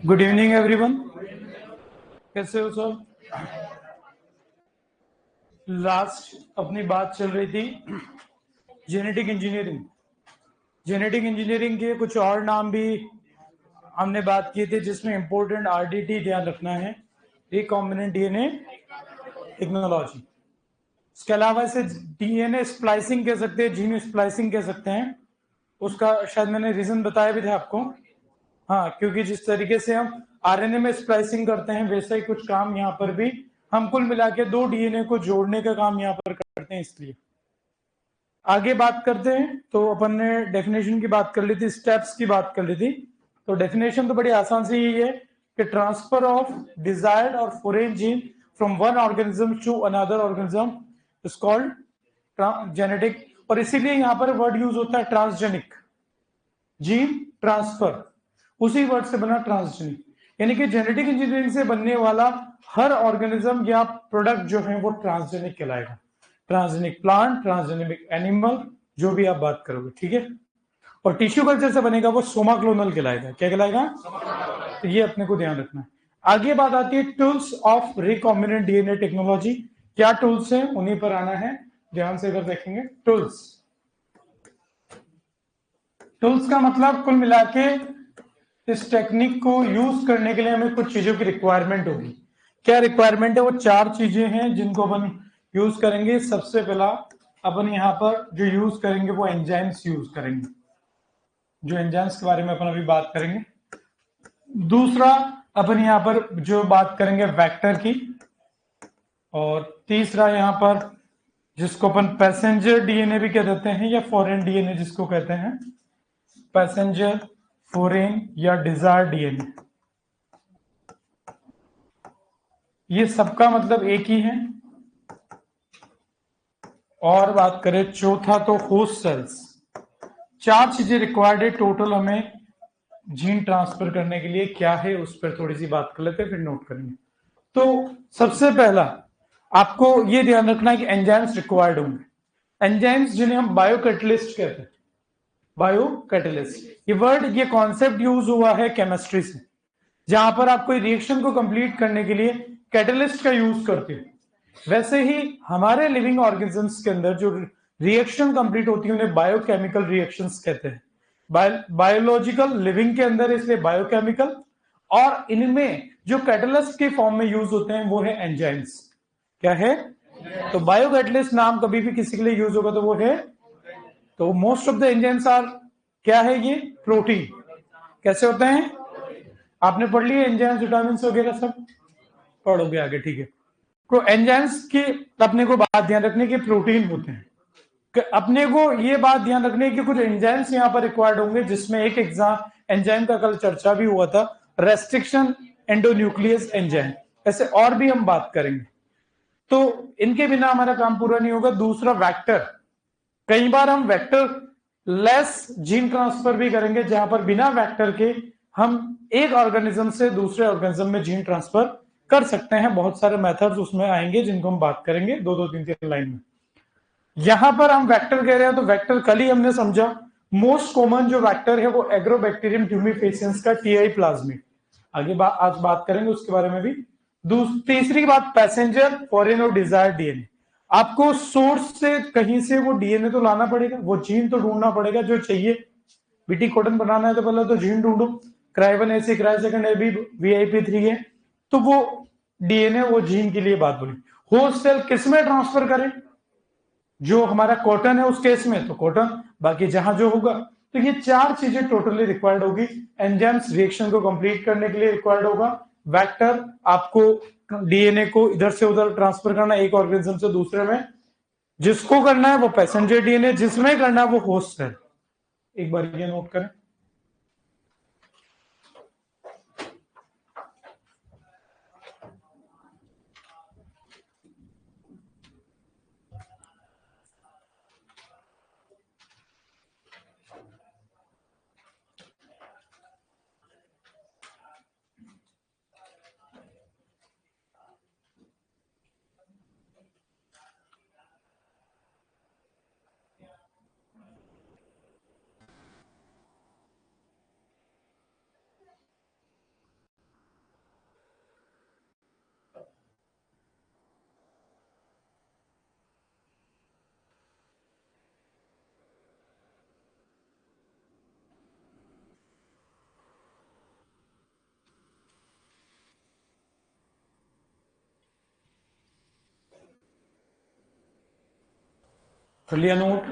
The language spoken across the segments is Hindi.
गुड इवनिंग एवरीवन, कैसे हो सब? लास्ट अपनी बात चल रही थी जेनेटिक इंजीनियरिंग। जेनेटिक इंजीनियरिंग के कुछ और नाम भी हमने बात किए थे, जिसमें इंपॉर्टेंट आरडीटी ध्यान रखना है, रिकॉम्बिनेंट डीएनए टेक्नोलॉजी। इसके अलावा इसे डीएनए स्प्लाइसिंग कह सकते हैं, जीन स्प्लाइसिंग कह सकते हैं। उसका शायद मैंने रीजन बताया भी था आपको। हाँ, क्योंकि जिस तरीके से हम आरएनए में स्प्लाइसिंग करते हैं, वैसा ही कुछ काम यहाँ पर भी हम कुल मिला के 2 डीएनए को जोड़ने का काम यहाँ पर करते हैं। इसलिए आगे बात करते हैं। तो अपन ने डेफिनेशन की बात कर ली थी, स्टेप्स की बात कर ली थी। तो डेफिनेशन तो बड़ी आसान से यही है कि ट्रांसफर ऑफ डिजायर्ड और foreign gene from one organism to another organism is called genetic. और इसीलिए यहाँ पर वर्ड यूज होता है ट्रांसजेनिक, जीन ट्रांसफर, उसी वर्ड से बना ट्रांसजेनिक। यानी कि जेनेटिक इंजीनियरिंग से बनने वाला हर ऑर्गेनिज्म या प्रोडक्ट जो है वो ट्रांसजेनिक कहलाएगा। ट्रांसजेनिक प्लांट, ट्रांसजेनिक एनिमल, जो भी आप बात करोगे, ठीक है। और टिश्यू कल्चर से बनेगा वो सोमा क्लोनल कहलाएगा। क्या कहलाएगा? तो ये अपने को ध्यान रखना है। आगे बात आती है tools of recombinant DNA technology. क्या टूल्स हैं, उन्हीं पर आना है। ध्यान से अगर देखेंगे, टूल्स का मतलब कुल मिला के इस टेक्निक को यूज करने के लिए हमें कुछ चीजों की रिक्वायरमेंट होगी। क्या रिक्वायरमेंट है? वो 4 चीजें हैं जिनको अपन यूज करेंगे। सबसे पहला अपन यहाँ पर जो यूज करेंगे वो एंजाइम्स यूज करेंगे, जो एंजाइम्स के बारे में अपन अभी बात करेंगे। दूसरा अपन यहाँ पर जो बात करेंगे वेक्टर की। और तीसरा यहाँ पर जिसको अपन पैसेंजर डीएनए भी कह देते हैं, या फॉरेन डीएनए जिसको कहते हैं, पैसेंजर, फॉरेन या डिजायर डीएनए, ये सबका मतलब एक ही है। और बात करें चौथा तो होस्ट सेल्स। 4 चीजें रिक्वायर्ड है टोटल हमें जीन ट्रांसफर करने के लिए। क्या है उस पर थोड़ी सी बात कर लेते हैं, फिर नोट करेंगे। तो सबसे पहला आपको ये ध्यान रखना है कि एंजाइम्स रिक्वायर्ड होंगे। एंजाइम्स जिन्हें हम बायोकैटलिस्ट कहते हैं, बायोकैटलिस्ट, ये वर्ड, ये कॉन्सेप्ट यूज हुआ है केमिस्ट्री से, जहां पर आप कोई रिएक्शन को कंप्लीट करने के लिए कैटलिस्ट का यूज करते हो। वैसे ही हमारे लिविंग ऑर्गेनिजम्स के अंदर जो रिएक्शन कंप्लीट होती है उन्हें बायोकेमिकल रिएक्शंस कहते हैं। बायोलॉजिकल लिविंग के अंदर, इसलिए बायोकेमिकल। और इनमें जो कैटलिस्ट के फॉर्म में यूज होते हैं वो है एंजाइम्स। क्या है? तो बायोकैटलिस्ट नाम कभी भी किसी के लिए यूज होगा तो वो है, तो most of the enzymes are, क्या है ये? प्रोटीन। कैसे होते हैं? आपने पढ़ लिया एंजाइम्स, विटामिन वगैरह सब पढ़ोगे आगे, ठीक है। तो एंजाइम्स की अपने को बात ध्यान रखने की प्रोटीन होते हैं। अपने को ये बात ध्यान रखने की कुछ एंजाइम्स यहाँ पर रिक्वायर्ड होंगे, जिसमें एक एग्जाम एंजाइम का कल चर्चा भी हुआ था, रेस्ट्रिक्शन एंडोन्यूक्लियस एंजाइम। ऐसे और भी हम बात करेंगे, तो इनके बिना हमारा काम पूरा नहीं होगा। दूसरा वेक्टर, कई बार हम वेक्टर लेस जीन ट्रांसफर भी करेंगे, जहां पर बिना वेक्टर के हम एक ऑर्गेनिज्म से दूसरे ऑर्गेनिज्म में जीन ट्रांसफर कर सकते हैं। बहुत सारे मेथड्स उसमें आएंगे जिनको हम बात करेंगे 2-3 लाइन में। यहां पर हम वेक्टर कह रहे हैं, तो वेक्टर कल ही हमने समझा। मोस्ट कॉमन जो वेक्टर है वो एग्रोबैक्टीरियम ट्यूमिफेसियंस का टीआई प्लाज्मिड। आगे आज बात करेंगे उसके बारे में भी। तीसरी बात पैसेंजर, फॉरेन और डिजायर डीएनए। आपको सोर्स से कहीं से वो डीएनए तो लाना पड़ेगा, वो जीन तो ढूंढना पड़ेगा जो चाहिए। बीटी कॉटन बनाना है तो पहले तो जीन ढूंढो। क्राई1 ऐसी, क्राई2 ए बी, VIP3 है, तो वो डीएनए, वो जीन के लिए बात बोली। होस्ट सेल किस में ट्रांसफर करें? जो हमारा कॉटन है उस केस में तो कॉटन, बाकी जहां जो होगा। तो ये 4 चीजें टोटली रिक्वायर्ड होगी। एंजाइम्स रिएक्शन को कंप्लीट करने के लिए रिक्वायर्ड होगा। वेक्टर, आपको डीएनए को इधर से उधर ट्रांसफर करना एक ऑर्गेनिज्म से दूसरे में, जिसको करना है वो पैसेंजर डीएनए, जिसमें करना है वो होस्ट सेल। एक बार ये नोट करें। कर लिया नोट।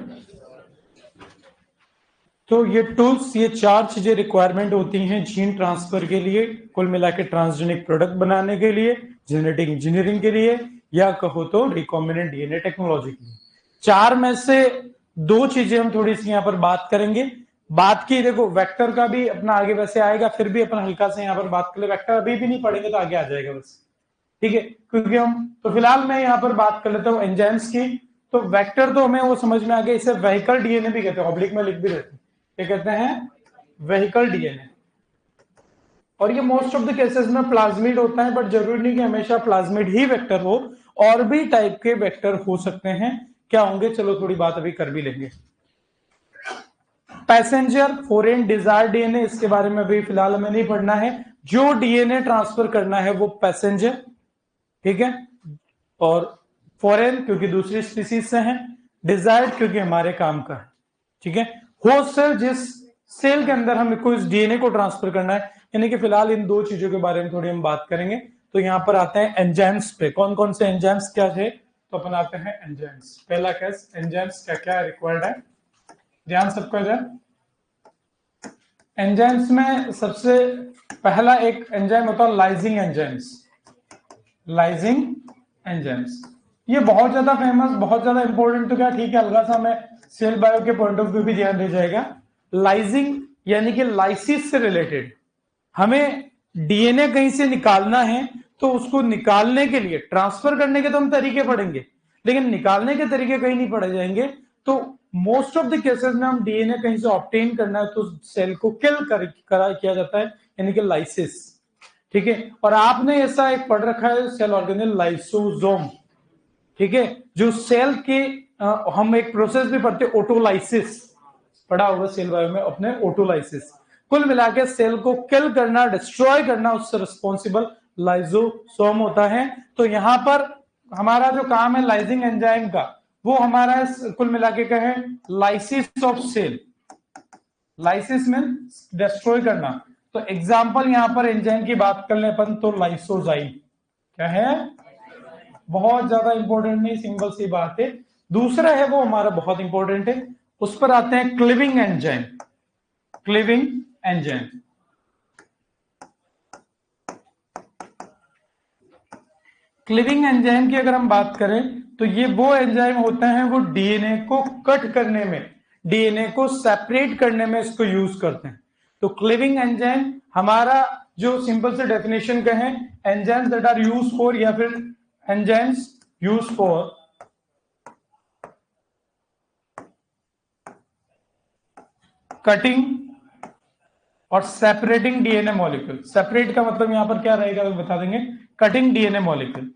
तो ये टूल्स, ये 4 चीजें रिक्वायरमेंट होती हैं जीन ट्रांसफर के लिए, कुल मिला के ट्रांसजेनिक प्रोडक्ट बनाने के लिए, जेनेटिक इंजीनियरिंग के लिए, या कहो तो रिकॉम्बिनेंट डीएनए टेक्नोलॉजी के लिए। 4 में से 2 चीजें हम थोड़ी सी यहाँ पर बात करेंगे। बात की, देखो वेक्टर का भी अपना आगे वैसे आएगा, फिर भी अपन हल्का से यहाँ पर बात कर ले। वेक्टर अभी भी नहीं पढ़ेंगे तो आगे आ जाएगा बस, ठीक है, क्योंकि हम तो फिलहाल मैं यहाँ पर बात कर लेता हूँ एंजाइम्स की। तो वेक्टर तो हमें वो समझ में आ गया, इसे वेहिकल डीएनए भी कहते हैं, ऑब्लिक में लिख भी देते हैं, क्या कहते हैं, वेहिकल डीएनए। और ये मोस्ट ऑफ द केसेस में प्लाज्मिड होता है, बट जरूरी नहीं कि हमेशा प्लाज्मिड ही वेक्टर हो, और भी टाइप के वेक्टर हो सकते हैं। क्या होंगे, चलो थोड़ी बात अभी कर भी लेंगे। पैसेंजर, फॉरेन, डिजायर डीएनए, इसके बारे में अभी फिलहाल हमें नहीं पढ़ना है। जो डीएनए ट्रांसफर करना है वो पैसेंजर, ठीक है, और फॉरेन क्योंकि दूसरी स्पीसीज से है, डिजायर्ड क्योंकि हमारे काम का है, ठीक है। होस्ट सेल, जिस सेल के अंदर हमको इस डीएनए को ट्रांसफर करना है, यानी कि फिलहाल इन 2 चीजों के बारे में थोड़ी हम बात करेंगे। तो यहां पर आते हैं एंजाइम्स पे। कौन कौन से एंजाइम्स क्या थे, तो अपन आते हैं एंजाइम्स। पहला केस, एंजाइम्स क्या क्या रिक्वायर्ड है, ध्यान सबका जाए। एंजाइम्स में सबसे पहला एक एंजाइम होता है लाइजिंग एंजाइम्स। लाइजिंग एंजाइम्स ये बहुत ज्यादा फेमस, बहुत ज्यादा इंपॉर्टेंट, तो क्या ठीक है, हल्का सा हमें सेल बायो के पॉइंट ऑफ व्यू भी ध्यान दे जाएगा। लाइजिंग यानी कि लाइसिस से रिलेटेड, हमें डीएनए कहीं से निकालना है तो उसको निकालने के लिए, ट्रांसफर करने के तो हम तरीके पढ़ेंगे, लेकिन निकालने के तरीके कहीं नहीं पढ़े जाएंगे। तो मोस्ट ऑफ द केसेस में हम डीएनए कहीं से ऑब्टेन करना है तो सेल को किल किया जाता है, यानी कि लाइसिस, ठीक है। और आपने ऐसा एक पढ़ रखा है सेल ऑर्गेनेल, लाइसोसोम, ठीक है, जो सेल के हम एक प्रोसेस भी पढ़ते हैं ऑटोलाइसिस, पढ़ा होगा सेल बायो में अपने, ऑटोलाइसिस। कुल मिला के सेल को किल करना, डिस्ट्रॉय करना, उससे रिस्पॉन्सिबल लाइसोसोम होता है। तो यहां पर हमारा जो काम है लाइजिंग एंजाइम का, वो हमारा कुल मिला के कहे lysis of cell. Lysis mean destroy करना। तो एग्जांपल यहां पर एंजाइम की बात कर ले अपन, तो लाइसोजाइम क्या है, बहुत ज्यादा इंपॉर्टेंट नहीं, सिंपल सी बात है। दूसरा है वो हमारा बहुत इंपॉर्टेंट है, उस पर आते हैं cleaving enzyme. Cleaving enzyme, cleaving enzyme की अगर हम बात करें तो ये वो एंजाइम होते हैं वो डीएनए को कट करने में, डीएनए को सेपरेट करने में इसको यूज करते हैं। तो क्लीविंग एंजाइम हमारा जो सिंपल से डेफिनेशन कहें, enzymes that are use for, या फिर एंजाइम्स यूज फॉर कटिंग और सेपरेटिंग डीएनए मॉलिक्यूल। सेपरेट का मतलब यहां पर क्या रहेगा तो बता देंगे, कटिंग डीएनए मॉलिक्यूल।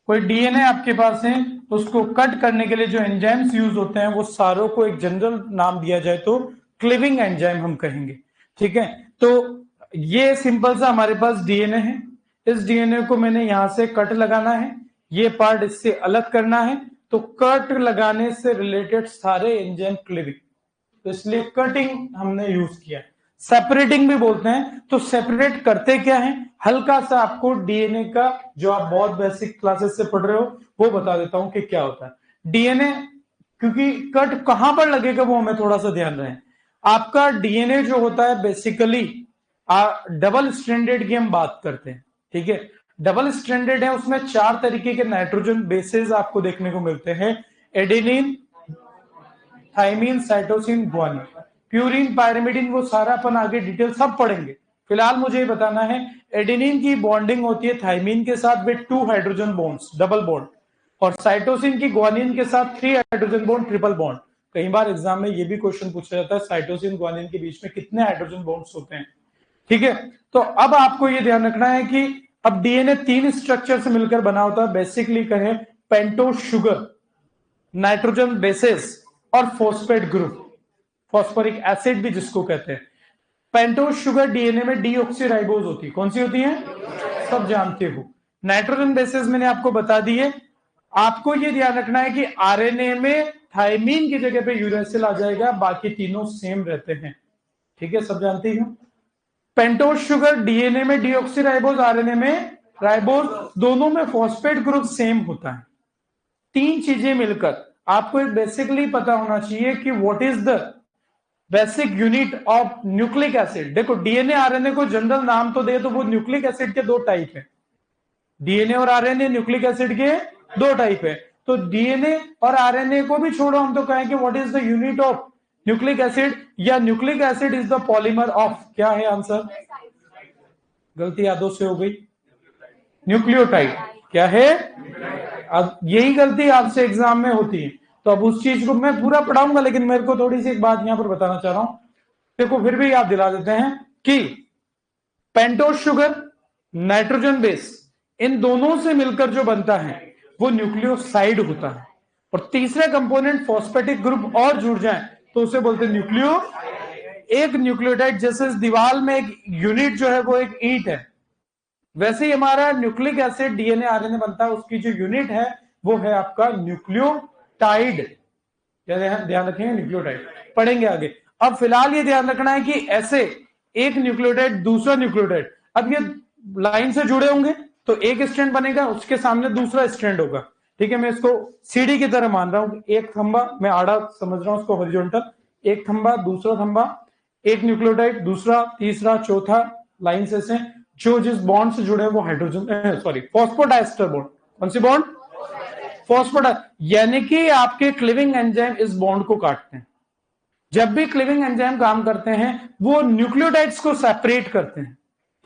कोई डीएनए आपके पास है, उसको कट करने के लिए जो एंजाइम्स यूज होते हैं वो सारों को एक जनरल नाम दिया जाए तो क्लीविंग एंजाइम हम कहेंगे, ठीक है। तो ये सिंपल सा हमारे पास डीएनए है, इस डीएनए को मैंने यहां से कट लगाना है, ये पार्ट इससे अलग करना है, तो कट लगाने से रिलेटेड सारे एंजाइम क्लीविंग, तो इसलिए कटिंग हमने यूज किया। सेपरेटिंग भी बोलते हैं, तो सेपरेट करते क्या है, हल्का सा आपको डीएनए का जो आप बहुत बेसिक क्लासेस से पढ़ रहे हो वो बता देता हूं कि क्या होता है डीएनए। क्योंकि कट कहां पर लगेगा वो हमें थोड़ा सा ध्यान रहे। आपका डीएनए जो होता है बेसिकली डबल स्ट्रैंडेड की हम बात करते हैं, ठीक है। डबल स्ट्रैंडेड है, उसमें 4 तरीके के नाइट्रोजन बेसेस आपको देखने को मिलते हैं, adenine, thymine, cytosine, guanine, purine, pyrimidine, वो सारा अपन आगे डिटेल सब पढ़ेंगे। फिलहाल मुझे ये बताना है, एडेनिन की बॉन्डिंग होती है थाइमिन के साथ with 2 hydrogen bonds, double bond, और साइटोसिन की ग्वानिन के साथ 3 हाइड्रोजन बॉन्ड, ट्रिपल बॉन्ड। कई बार एग्जाम में ये भी क्वेश्चन पूछा जाता है साइटोसिन ग्वानिन के बीच में कितने हाइड्रोजन बॉन्ड्स होते हैं, ठीक है। तो अब आपको ये ध्यान रखना है कि अब डीएनए 3 स्ट्रक्चर से मिलकर बना होता है, बेसिकली कहें पेंटोज शुगर, नाइट्रोजन बेसेस और फॉस्फेट ग्रुप, फॉस्फोरिक एसिड भी जिसको कहते हैं। पेंटोज शुगर डीएनए में डीऑक्सीराइबोज होती है, कौन सी होती है, सब जानते हो। नाइट्रोजन बेसेस मैंने आपको बता दिए। आपको यह ध्यान रखना है कि आरएनए में थाइमीन की जगह पे यूरेसिल आ जाएगा, बाकी तीनों सेम रहते हैं, ठीक है, सब जानते हो। पेंटोज शुगर डीएनए में डीऑक्सीराइबोज, आरएनए में राइबोज, दोनों में फॉस्फेट ग्रुप सेम होता है। 3 चीजें मिलकर आपको एक बेसिकली पता होना चाहिए कि what is the basic unit of nucleic acid. देखो डीएनए आरएनए को जनरल नाम तो दे तो वो न्यूक्लिक एसिड के दो टाइप है, डीएनए और आरएनए न्यूक्लिक एसिड के दो टाइप है। तो डीएनए और आरएनए को भी छोड़ो, हम तो कहेंगे what is the unit of nucleic acid, या nucleic acid is the polymer of, क्या है आंसर? गलती यादों से हो गई, न्यूक्लियोटाइड। क्या है? अब यही गलती आपसे एग्जाम में होती है, तो अब उस चीज को मैं पूरा पढ़ाऊंगा, लेकिन मेरे को थोड़ी सी एक बात यहां पर बताना चाह रहा हूं, देखो फिर भी याद दिला देते हैं कि पेंटोज शुगर, नाइट्रोजन बेस, इन दोनों से मिलकर जो बनता है वो न्यूक्लियोसाइड होता है। और तीसरा कंपोनेंट फॉस्फेटिक ग्रुप और जुड़ जाए तो उसे बोलते हैं न्यूक्लियो। एक न्यूक्लियोटाइड, जैसे इस दीवार में एक यूनिट जो है वो एक ईंट है, वैसे ही हमारा न्यूक्लिक एसिड डीएनए आरएनए बनता है, उसकी जो यूनिट है वो है आपका न्यूक्लियोटाइड। ध्यान रखेंगे, न्यूक्लियोटाइड पढ़ेंगे आगे। अब फिलहाल ये ध्यान रखना है कि ऐसे एक न्यूक्लियोटाइड दूसरा न्यूक्लियोटाइड, अब ये लाइन से जुड़े होंगे तो एक स्ट्रैंड बनेगा, उसके सामने दूसरा स्ट्रैंड होगा। ठीक है, मैं इसको सीढ़ी की तरह मान रहा हूं, एक खंबा, मैं आड़ा समझ रहा हूं उसको हॉरिजॉन्टल, एक खंबा दूसरा खंबा, एक न्यूक्लियोटाइड दूसरा तीसरा चौथा, लाइन से जो जिस बॉन्ड से जुड़े हैं वो हाइड्रोजन सॉरी फॉस्फोडाइस्टर बॉन्ड। कौन सी बॉन्ड? फॉस्फोडाइस्टर, यानी कि आपके क्लीविंग एंजाइम इस बॉन्ड को काटते हैं। जब भी क्लीविंग एंजाइम काम करते हैं वो न्यूक्लियोटाइड्स को सेपरेट करते हैं।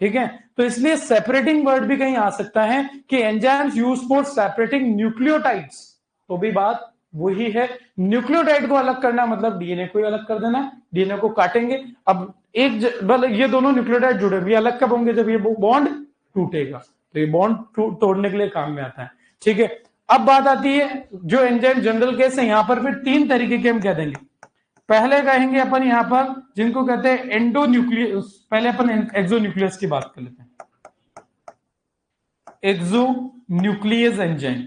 ठीक है, तो इसलिए सेपरेटिंग वर्ड भी कहीं आ सकता है कि enzymes use for separating nucleotides, तो भी बात वही है। न्यूक्लियोटाइड को अलग करना मतलब डीएनए को ही अलग कर देना, डीएनए को काटेंगे। अब एक ये दोनों न्यूक्लियोटाइड जुड़े, ये अलग कब होंगे? जब ये बॉन्ड टूटेगा, तो ये बॉन्ड तोड़ने के लिए काम में आता है। ठीक है, अब बात आती है जो एंजाइम जनरल केस है, यहां पर फिर तीन तरीके के हम कह देंगे। पहले कहेंगे अपन यहां पर जिनको कहते हैं एंडोन्यूक्लियस, पहले अपन एक्सोन्यूक्लियस की बात कर लेते हैं। एक्सोन्यूक्लियस एंजाइम,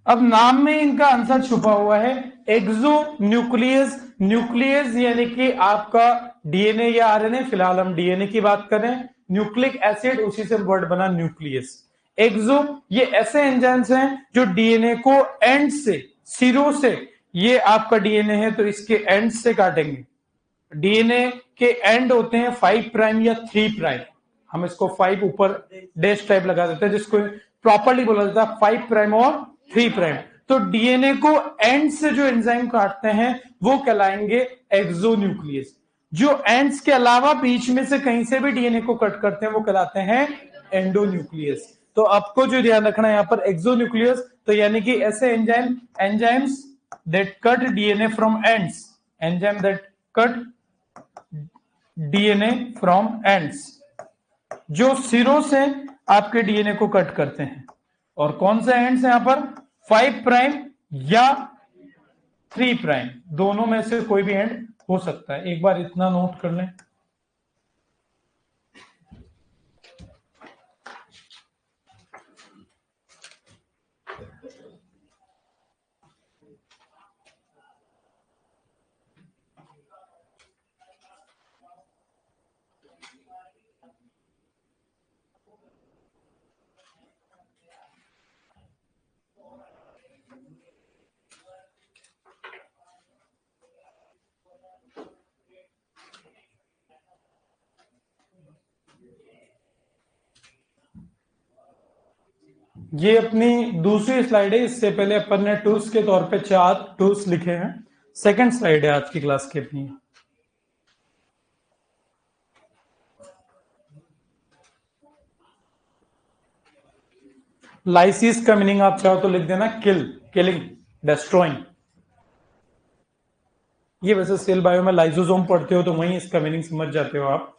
अब नाम में इनका आंसर छुपा हुआ है एक्सोन्यूक्लियस। न्यूक्लियस यानी कि आपका डीएनए या आरएनए, फिलहाल हम डीएनए की बात करें, न्यूक्लिक एसिड उसी से वर्ड बना न्यूक्लियस। एक्सो, ये ऐसे एंजाइम्स हैं जो डीएनए को एंड से, सिरों से, ये आपका डीएनए है तो इसके एंड से काटेंगे। डीएनए के एंड होते हैं 5 प्राइम या 3 प्राइम, हम इसको 5 ऊपर डैश टाइप लगा देते हैं जिसको प्रॉपर्ली बोला जाता है 5 प्राइम और 3 प्राइम। तो डीएनए को एंड से जो एंजाइम काटते हैं वो कहलाएंगे एक्सोन्यूक्लियस। जो एंड्स के अलावा बीच में से कहीं से भी डीएनए को कट करते हैं वो कहलाते हैं एंडोन्यूक्लियस। तो आपको जो ध्यान रखना है यहां पर एक्सोन्यूक्लियस, तो यानी कि ऐसे enzymes that cut DNA from ends, enzyme that cut DNA from ends, जो सिरों से आपके डीएनए को कट करते हैं। और कौन से एंड्स यहां पर? 5 प्राइम या 3 प्राइम, दोनों में से कोई भी एंड हो सकता है। एक बार इतना नोट कर लें। ये अपनी दूसरी स्लाइड है, इससे पहले अपन ने टूल्स के तौर पे 4 टूल्स लिखे हैं। सेकंड स्लाइड है आज की क्लास की अपनी। लाइसिस का मीनिंग आप चाहो तो लिख देना किल, किलिंग, डिस्ट्रॉइंग। ये वैसे सेल बायो में लाइसोसोम पढ़ते हो तो वहीं इसका मीनिंग समझ जाते हो आप।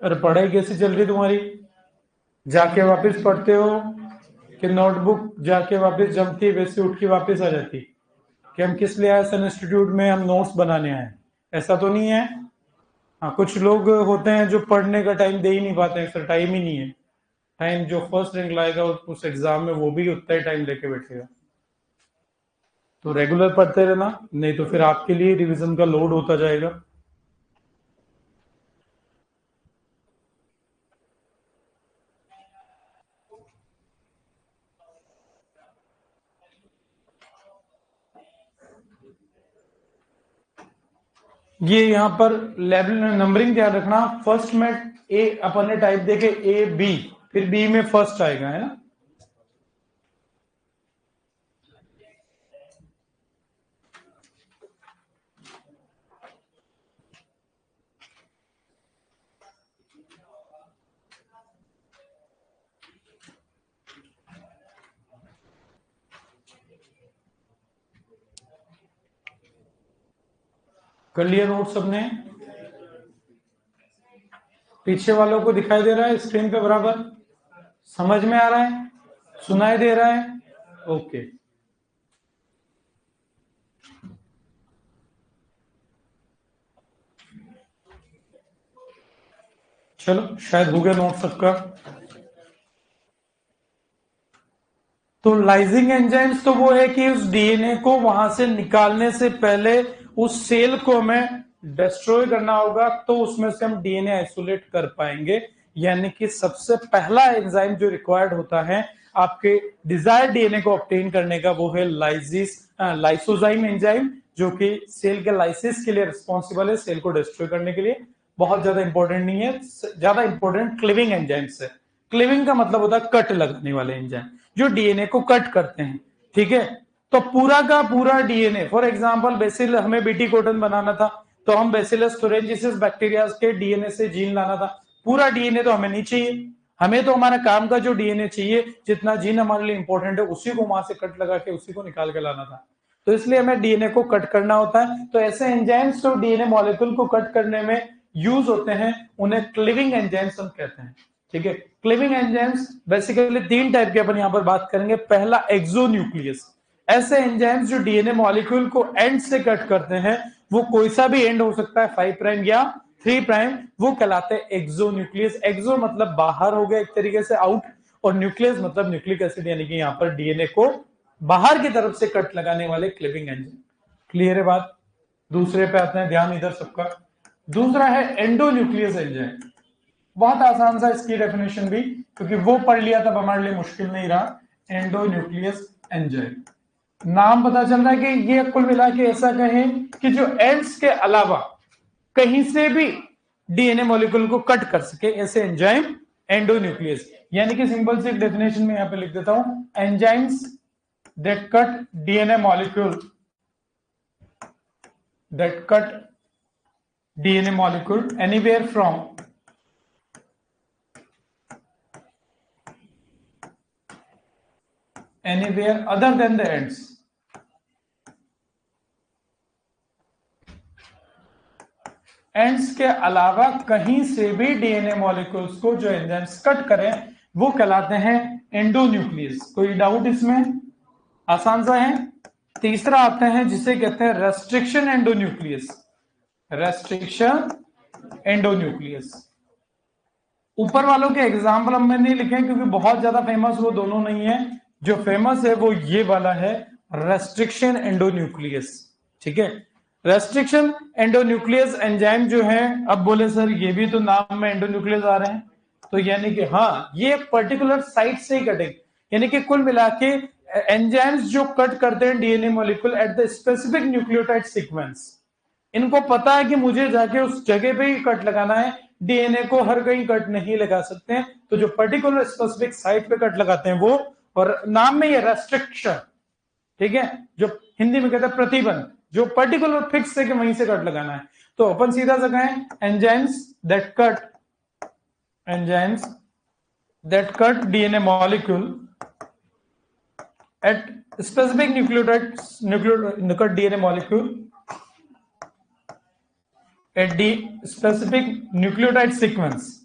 अरे पढ़ाई कैसी चल रही तुम्हारी? जाके वापस पढ़ते हो कि नोटबुक जाके वापस जमती है वैसे उठ के वापस आ जाती? कि हम किस लिए आए सन इंस्टीट्यूट में, हम नोट्स बनाने आए, ऐसा तो नहीं है। हाँ, कुछ लोग होते हैं जो पढ़ने का टाइम दे ही नहीं पाते, सर टाइम ही नहीं है। टाइम जो फर्स्ट रैंक लाएगा उस एग्जाम में वो भी उतना ही टाइम लेके बैठेगा। तो रेगुलर पढ़ते रहना, नहीं तो फिर आपके लिए रिवीजन का लोड होता जाएगा। ये यहाँ पर लेवल नंबरिंग ध्यान रखना, फर्स्ट में ए अपन ने टाइप देखे ए बी, फिर बी में फर्स्ट आएगा, है ना। कर लिया नोट सबने? पीछे वालों को दिखाई दे रहा है स्क्रीन पे बराबर? समझ में आ रहा है? सुनाई दे रहा है? ओके। चलो शायद हो गया नोट सबका। तो लाइजिंग एंजाइम्स तो वो है कि उस डीएनए को वहां से निकालने से पहले उस सेल को हमें डिस्ट्रॉय करना होगा, तो उसमें से हम डीएनए आइसोलेट कर पाएंगे। यानी कि सबसे पहला एंजाइम जो रिक्वायर्ड होता है आपके डिजायर्ड डीएनए को ऑब्टेन करने का, वो है लाइसोजाइम एंजाइम, जो कि सेल के लाइसिस के लिए रिस्पॉन्सिबल है, सेल को डिस्ट्रॉय करने के लिए। बहुत ज्यादा इंपॉर्टेंट नहीं है, ज्यादा इंपॉर्टेंट क्लिविंग एंजाइम्स है। क्लिविंग का मतलब होता है कट लगाने वाले एंजाइम, जो डीएनए को कट करते हैं। ठीक है, तो पूरा का पूरा डीएनए, फॉर एग्जांपल बेसिल, हमें बीटी कॉटन बनाना था, तो हम बेसिलस थुरेंजिसिस बैक्टीरिया के डीएनए से जीन लाना था। पूरा डीएनए तो हमें नहीं चाहिए, हमें तो हमारा काम का जो डीएनए चाहिए, जितना जीन हमारे लिए इंपॉर्टेंट है, उसी को वहां से कट लगा के उसी को निकाल के लाना था। तो इसलिए हमें डीएनए को कट करना होता है। तो ऐसे एंजाइम्स जो डीएनए मॉलिक्यूल को कट करने में यूज होते हैं, उन्हें क्लिविंग एंजाइम्स हम कहते हैं। ठीक है, क्लिविंग एंजाइम्स बेसिकली तीन टाइप के अपन यहां पर बात करेंगे। पहला एक्सोन्यूक्लियस, ऐसे एंजाइम्स जो डीएनए मॉलिक्यूल को एंड से कट करते हैं, वो कोई सा भी एंड हो सकता है, 5 प्राइम या 3 प्राइम, वो कहलाते हैं एक्सोन्यूक्लियस। एक्सो मतलब बाहर हो गया एक तरीके से, आउट, और न्यूक्लियस मतलब न्यूक्लिक एसिड, यानी कि यहां पर डीएनए को बाहर की तरफ से कट लगाने वाले क्लिविंग एंजाइम। क्लियर है बात? दूसरे पे आते हैं, ध्यान इधर सबका। दूसरा है एंडोन्यूक्लियस एंजाइम। बहुत आसान सा इसकी डेफिनेशन भी, क्योंकि वो पढ़ लिया तब हमारे लिए मुश्किल नहीं रहा। एंडोन्यूक्लियस एंजाइम, नाम पता चल रहा है कि ये कुल मिला के ऐसा कहें कि जो एंड्स के अलावा कहीं से भी डीएनए मॉलिक्यूल को कट कर सके, ऐसे एंजाइम एंडोन्यूक्लियस। यानी कि सिंपल सी डेफिनेशन में यहां पे लिख देता हूं, enzymes that cut DNA molecule, that cut DNA molecule anywhere from anywhere other than the ends, ends के अलावा कहीं से भी डीएनए मॉलिक्यूल्स को जो एंजाइम्स कट करें, वो कहलाते हैं एंडोन्यूक्लियस। कोई डाउट इसमें? आसान सा है। तीसरा आते हैं जिसे कहते हैं रेस्ट्रिक्शन एंडोन्यूक्लियस। रेस्ट्रिक्शन एंडोन्यूक्लियस, ऊपर वालों के एग्जाम्पल हमने नहीं लिखे क्योंकि बहुत ज्यादा फेमस वो दोनों नहीं है। जो फेमस है वो ये वाला है, रेस्ट्रिक्शन एंडोन्यूक्लियस। ठीक है, रेस्ट्रिक्शन एंडोन्यूक्लियस एंजाइम जो है, अब बोले सर ये भी तो नाम में एंडोन्यूक्लियस आ रहे हैं, तो यानी कि हाँ, ये पर्टिकुलर साइट से ही कटेंगे। यानी कि कुल मिला के एंजाइम्स जो कट करते हैं DNA molecule at the specific nucleotide sequence, इनको पता है कि मुझे जाके उस जगह पे ही कट लगाना है, डीएनए को हर कहीं कट नहीं लगा सकते हैं। तो जो पर्टिकुलर स्पेसिफिक साइट पे कट लगाते हैं वो, और नाम में ये रेस्ट्रिक्शन, ठीक है, जो हिंदी में कहते हैं प्रतिबंध, जो पर्टिकुलर फिक्स है कि वहीं से कट लगाना है। तो अपन सीधा सा कहें, enzymes that cut, enzymes that cut DNA molecule at specific nucleotide DNA molecule at the specific nucleotide sequence.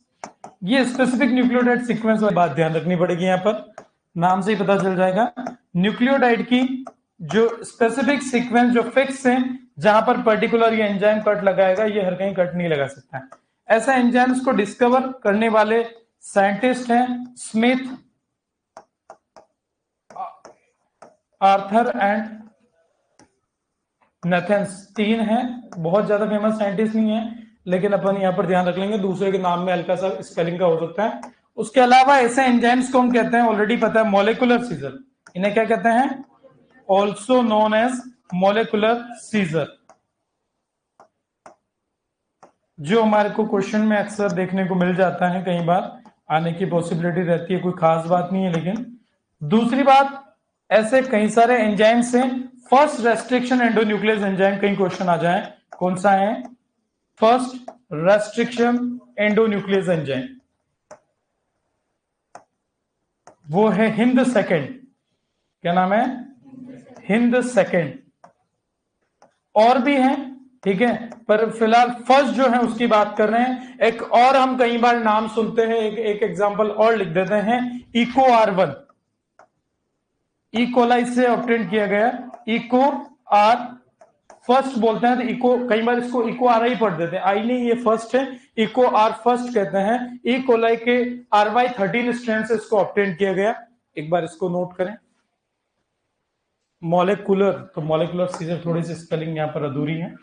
ये स्पेसिफिक न्यूक्लियोटाइड सीक्वेंस वाली बात ध्यान रखनी पड़ेगी, यहां पर नाम से ही पता चल जाएगा। न्यूक्लियोटाइड की जो स्पेसिफिक सीक्वेंस जो फिक्स है, जहां पर पर्टिकुलर ये एंजाइम कट लगाएगा, ये हर कहीं कट नहीं लगा सकता है। ऐसा एंजाइम्स को डिस्कवर करने वाले साइंटिस्ट हैं स्मिथ, आर्थर एंड नेथेंस 3 है, बहुत ज्यादा फेमस साइंटिस्ट नहीं है, लेकिन अपन यहाँ पर ध्यान रख लेंगे दूसरे के नाम में हल्का सा स्पेलिंग का हो सकता है। उसके अलावा ऐसे एंजाइम्स को हम कहते हैं, ऑलरेडी पता है, मॉलिक्यूलर सीजर। इन्हें क्या कहते हैं? Also known as molecular scissor, जो हमारे को क्वेश्चन में अक्सर देखने को मिल जाता है, कई बार आने की पॉसिबिलिटी रहती है, कोई खास बात नहीं है। लेकिन दूसरी बात, ऐसे कई सारे एंजाइम्स हैं। फर्स्ट रेस्ट्रिक्शन एंडोन्यूक्लियस एंजाइम, कहीं क्वेश्चन आ जाए, कौन सा है? फर्स्ट रेस्ट्रिक्शन एंडोन्यूक्लियस एंजाइम, वो है हिंद सेकंड। क्या नाम है? हिंद सेकंड। और भी हैं, ठीक है, पर फिलहाल फर्स्ट जो है उसकी बात कर रहे हैं। एक और हम कई बार नाम सुनते हैं, एक एग्जांपल और लिख देते हैं, इको R1, इकोलाई से ऑब्टेन किया गया इको आर फर्स्ट बोलते हैं, तो इको कई बार इसको इको आर ही पढ़ देते हैं, आई नहीं, ये फर्स्ट है, इको आर फर्स्ट कहते हैं। ई कोलाई के RY13 स्ट्रेन से इसको ऑब्टेन किया गया। एक बार इसको नोट करें। मॉलिक्यूलर, तो मॉलिक्यूलर सीजर थोड़ी सी स्पेलिंग यहां पर अधूरी है।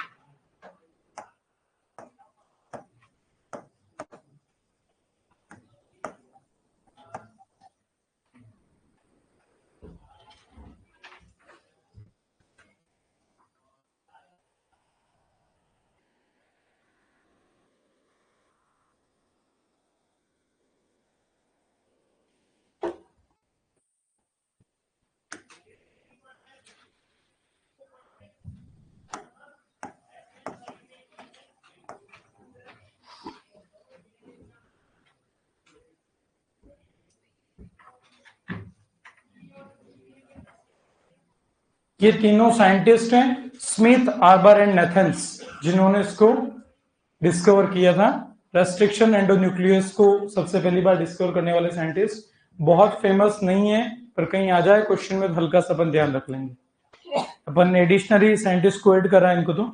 ये तीनों साइंटिस्ट हैं, स्मिथ, आर्बर एंड नेथेंस, जिन्होंने इसको डिस्कवर किया था। रेस्ट्रिक्शन एंडोन्यूक्लियस को सबसे पहली बार डिस्कवर करने वाले साइंटिस्ट, बहुत फेमस नहीं है, पर कहीं आ जाए क्वेश्चन में तो हल्का सा अपन ध्यान रख लेंगे। अपन एडिशनरी साइंटिस्ट को ऐड कर रहा है इनको तो।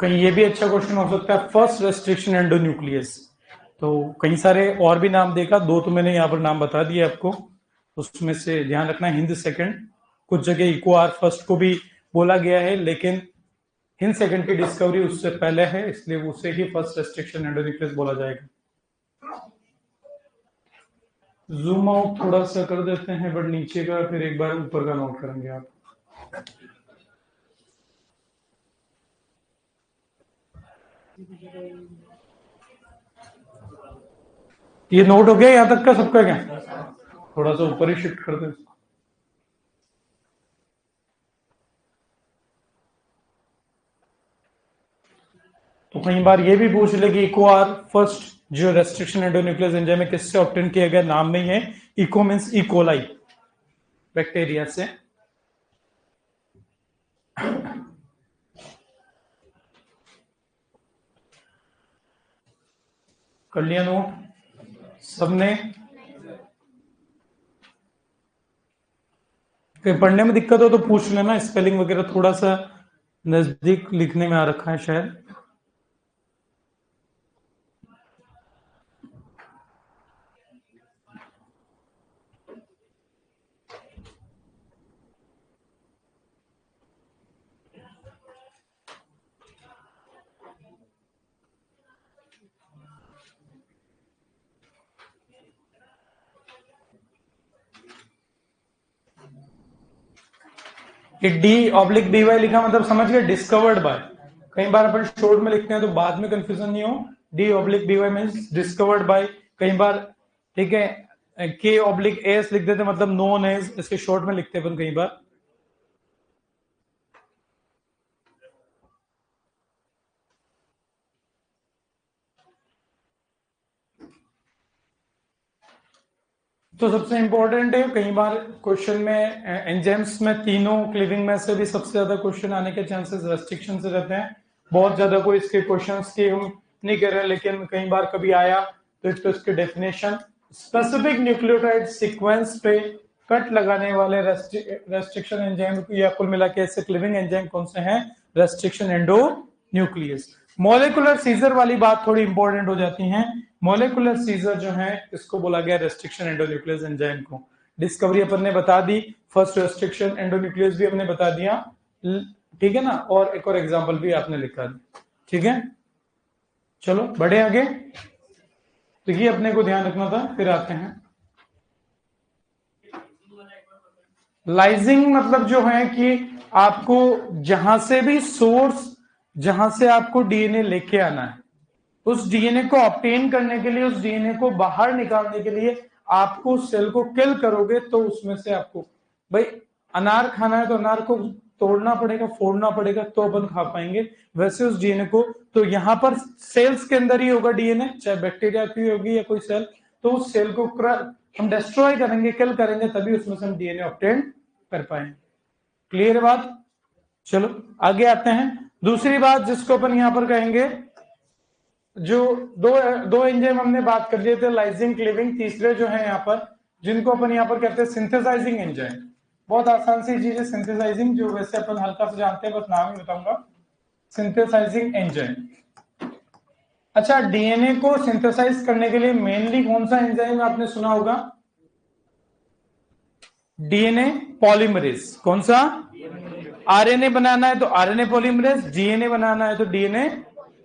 कहीं ये भी अच्छा क्वेश्चन हो सकता है, फर्स्ट रेस्ट्रिक्शन एंडोन्यूक्लियस। तो कई सारे और भी नाम देखा, दो तो मैंने यहाँ पर नाम बता दिए आपको, उसमें से ध्यान रखना, हिंद सेकंड, कुछ जगह इको आर फर्स्ट को भी बोला गया है, लेकिन हिंद सेकंड की डिस्कवरी उससे पहले है, इसलिए उसे ही फर्स्ट रेस्ट्रिक्शन एंडोन्यूक्लियस बोला जाएगा। जूम आउट थोड़ा सा कर देते हैं, बट नीचे का फिर एक बार ऊपर का नोट करेंगे आप। ये नोट हो गया यहां तक का सबका? क्या थोड़ा सा ऊपर ही शिफ्ट कर दे। तो कई बार ये भी पूछ ले कि इको आर फर्स्ट जो रेस्ट्रिक्शन एंडोन्यूक्लियस एंजाइम है किससे ऑब्टेन किया गया, नाम नहीं है, इको मींस इकोलाई, बैक्टीरिया से। कर लिया नोट सबने? पढ़ने में दिक्कत हो तो पूछ लेना, स्पेलिंग वगैरह थोड़ा सा नजदीक लिखने में आ रखा है शायद। D/BY लिखा मतलब समझ गए, डिस्कवर्ड बाय। कई बार अपन शॉर्ट में लिखते हैं तो बाद में कंफ्यूजन नहीं हो, D/BY मींस डिस्कवर्ड बाय। कई बार ठीक है K/S लिख देते मतलब नोन एज, इसके शॉर्ट में लिखते हैं अपन कई बार। तो सबसे इंपॉर्टेंट है, कई बार क्वेश्चन में एंजाइम्स में तीनों क्लीविंग में से भी सबसे ज्यादा क्वेश्चन आने के चांसेस रेस्ट्रिक्शन से रहते हैं। बहुत ज्यादा कोई इसके क्वेश्चंस की हम नहीं कर रहे, लेकिन कई बार कभी आया तो इसके डेफिनेशन स्पेसिफिक न्यूक्लियोटाइड सीक्वेंस पे कट लगाने वाले रेस्ट्रिक्शन एंजाइम या कुल मिला के ऐसे क्लीविंग एंजाइम कौन से हैं? Restriction endonuclease. मॉलिक्यूलर सीजर वाली बात थोड़ी इंपॉर्टेंट हो जाती है। मॉलिक्यूलर सीजर जो है इसको बोला गया रेस्ट्रिक्शन एंडोन्यूक्लियस एंजाइम को। डिस्कवरी अपन ने बता दी, फर्स्ट रेस्ट्रिक्शन एंडोन्यूक्लियस भी हमने बता दिया, ठीक है ना, और एक और एग्जांपल भी आपने लिखा दिया, ठीक है। चलो बढ़े आगे, तो ये अपने को ध्यान रखना था। फिर आते हैं लाइजिंग, मतलब जो है कि आपको जहां से भी सोर्स, जहां से आपको डीएनए लेके आना है, उस डीएनए को ऑब्टेन करने के लिए, उस डीएनए को बाहर निकालने के लिए आपको सेल को किल करोगे, तो उसमें से आपको, भाई अनार खाना है तो अनार को तोड़ना पड़ेगा, फोड़ना पड़ेगा, तो अपन खा पाएंगे। वैसे उस डीएनए को, तो यहां पर सेल्स के अंदर ही होगा डीएनए, चाहे बैक्टीरिया की होगी या कोई सेल, तो उस सेल को हम डिस्ट्रॉय करेंगे, किल करेंगे, तभी उसमें से हम डीएनए ऑब्टेन कर पाएंगे। क्लियर बात? चलो आगे आते हैं। दूसरी बात जिसको अपन यहां पर कहेंगे, जो दो एंजाइम हमने बात कर लिए थे, लाइजिंग, क्लीविंग। तीसरे जो है यहाँ पर, जिनको अपन यहाँ पर कहते हैं सिंथेसाइजिंग एंजाइम। बहुत आसान सी चीज है सिंथेसाइजिंग, जो वैसे अपन हल्का से जानते हैं, बस नाम ही बताऊंगा, सिंथेसाइजिंग एंजाइम। अच्छा, डीएनए को सिंथेसाइज करने के लिए मेनली कौन सा एंजाइम आपने सुना होगा? DNA polymerase. कौन सा? आरएनए बनाना है तो आरएनए पॉलीमरेज, डीएनए बनाना है तो डीएनए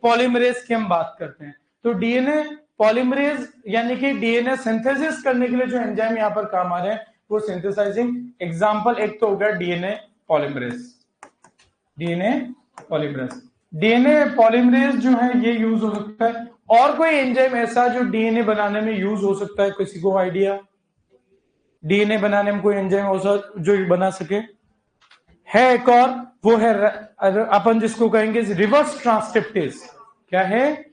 पॉलीमरेज की हम बात करते हैं। तो डीएनए पॉलीमरेज यानी कि डीएनए सिंथेसिस करने के लिए जो एंजाइम यहां पर काम आ रहे हैं वो सिंथेसाइजिंग। एग्जांपल एक तो हो गया DNA polymerase. DNA polymerase, DNA polymerase जो है ये यूज हो सकता है। और कोई एंजाइम ऐसा जो डीएनए बनाने में यूज हो सकता है, किसी को आइडिया? डीएनए बनाने में कोई एंजाइम जो बना सके? है एक और, वो है अपन जिसको कहेंगे रिवर्स ट्रांसक्रिप्टेज। क्या है?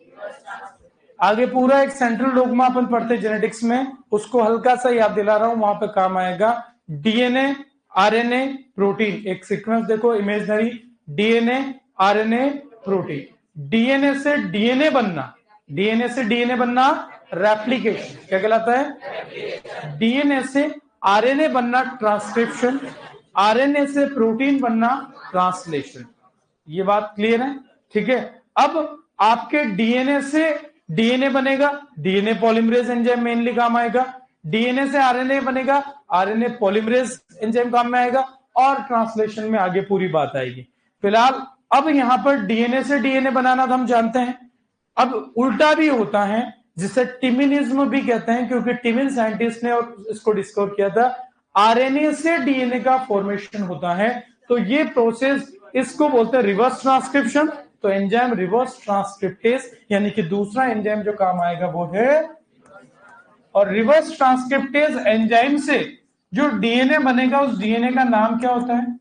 आगे पूरा एक सेंट्रल डोग्मा अपन पढ़ते जेनेटिक्स में, उसको हल्का सा याद दिला रहा हूं, वहां पे काम आएगा। डीएनए, आरएनए, प्रोटीन, एक सीक्वेंस देखो imaginary, DNA, RNA, protein. DNA से डीएनए बनना, डीएनए से डीएनए बनना रेप्लिकेशन, क्या कहलाता है? डीएनए से आरएनए बनना ट्रांसक्रिप्शन, आरएनए से प्रोटीन बनना ट्रांसलेशन। ये बात क्लियर है? ठीक है। अब आपके डीएनए से डीएनए बनेगा, डीएनए पॉलीमरेज एंजाइम मेनली काम आएगा। डीएनए से आरएनए बनेगा, आरएनए पॉलीमरेज एंजाइम काम में आएगा, और ट्रांसलेशन में आगे पूरी बात आएगी। फिलहाल अब यहां पर डीएनए से डीएनए बनाना तो हम जानते हैं। अब उल्टा भी होता है, जिसे टिमिनिज्म भी कहते हैं, क्योंकि टिमिन साइंटिस्ट ने और इसको डिस्कवर किया था। आरएनए से डीएनए का फॉर्मेशन होता है, तो ये प्रोसेस, इसको बोलते हैं रिवर्स ट्रांसक्रिप्शन। तो एंजाइम रिवर्स ट्रांसक्रिप्टेज, यानी कि दूसरा एंजाइम जो काम आएगा वो है। और रिवर्स ट्रांसक्रिप्टेज एंजाइम से जो डीएनए बनेगा, उस डीएनए का नाम क्या होता है?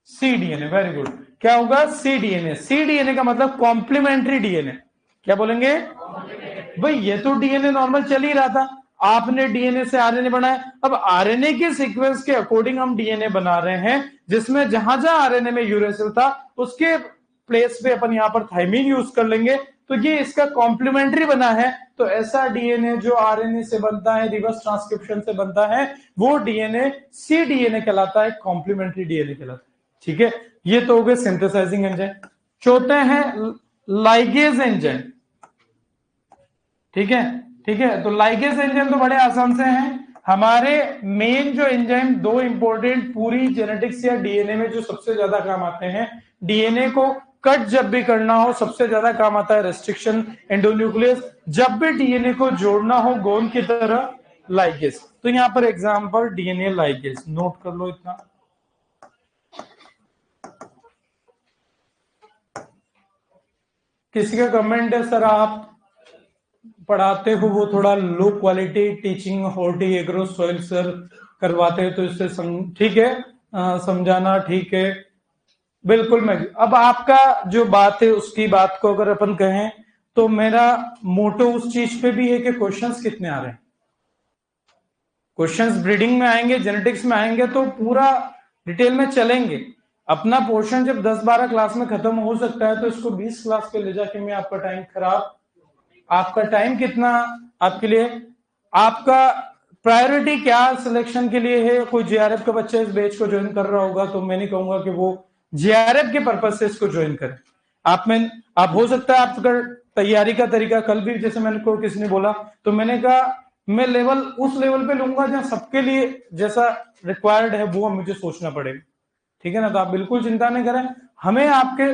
सी डीएनए। Very good. क्या होगा? सी डीएनए। सी डीएनए का मतलब कॉम्प्लीमेंट्री डीएनए। क्या बोलेंगे? भाई ये तो डीएनए नॉर्मल चल ही रहा था, आपने डीएनए से आरएनए बनाया। अब आरएनए के सीक्वेंस के अकॉर्डिंग हम डीएनए बना रहे हैं, जिसमें जहां जहां आरएनए में यूरेसिल था, उसके प्लेस पे अपन यहां पर थाइमिन यूज कर लेंगे, तो ये इसका कॉम्प्लीमेंट्री बना है। तो ऐसा डीएनए जो आरएनए से बनता है, रिवर्स ट्रांसक्रिप्शन से बनता है, वो डीएनए सी डीएनए कहलाता है, कॉम्प्लीमेंट्री डीएनए कहलाता है। ठीक है, ये तो हो गए सिंथेसाइजिंग एंजाइम। चौथे हैं लाइगेज एंजाइम। ठीक है, ठीक है। तो लाइगेज एंजाइम तो बड़े आसान से हैं। हमारे मेन जो एंजाइम, दो इंपॉर्टेंट पूरी जेनेटिक्स या डीएनए में जो सबसे ज्यादा काम आते हैं, डीएनए को कट जब भी करना हो सबसे ज्यादा काम आता है रेस्ट्रिक्शन एंडोन्यूक्लियस, जब भी डीएनए को जोड़ना हो गोंद की तरह, लाइगेज। तो यहां पर एग्जांपल डीएनए लाइगेज, नोट कर लो इतना। किसी का कमेंट है सर आप पढ़ाते हो वो थोड़ा low quality teaching horti agro soil sir करवाते हैं, तो इससे ठीक है, समझाना ठीक है, बिल्कुल। मैं अब आपका जो बात है उसकी बात को अगर अपन कहें, तो मेरा मोटो उस चीज पे भी है कि क्वेश्चंस कितने आ रहे हैं। क्वेश्चंस ब्रीडिंग में आएंगे, जेनेटिक्स में आएंगे, तो पूरा डिटेल में चलेंगे। अपना पोर्शन जब 10-12 क्लास में खत्म हो सकता है, तो इसको 20 क्लास पे ले जाके मैं आपका टाइम खराब, आपका टाइम कितना आपके लिए, आपका प्रायोरिटी क्या सिलेक्शन के लिए है? कोई जेआरएफ का बच्चा इस बैच को ज्वाइन कर रहा होगा तो मैं नहीं कहूंगा कि वो जेआरएफ के पर्पज से इसको ज्वाइन करें। आप हो सकता है आपका तैयारी का तरीका, कल भी जैसे मैंने को किसी ने बोला तो मैंने कहा मैं लेवल उस लेवल पे लूंगा जहां सबके लिए जैसा रिक्वायर्ड है वो मुझे सोचना पड़ेगा, ठीक है ना। तो आप बिल्कुल चिंता नहीं करें, हमें आपके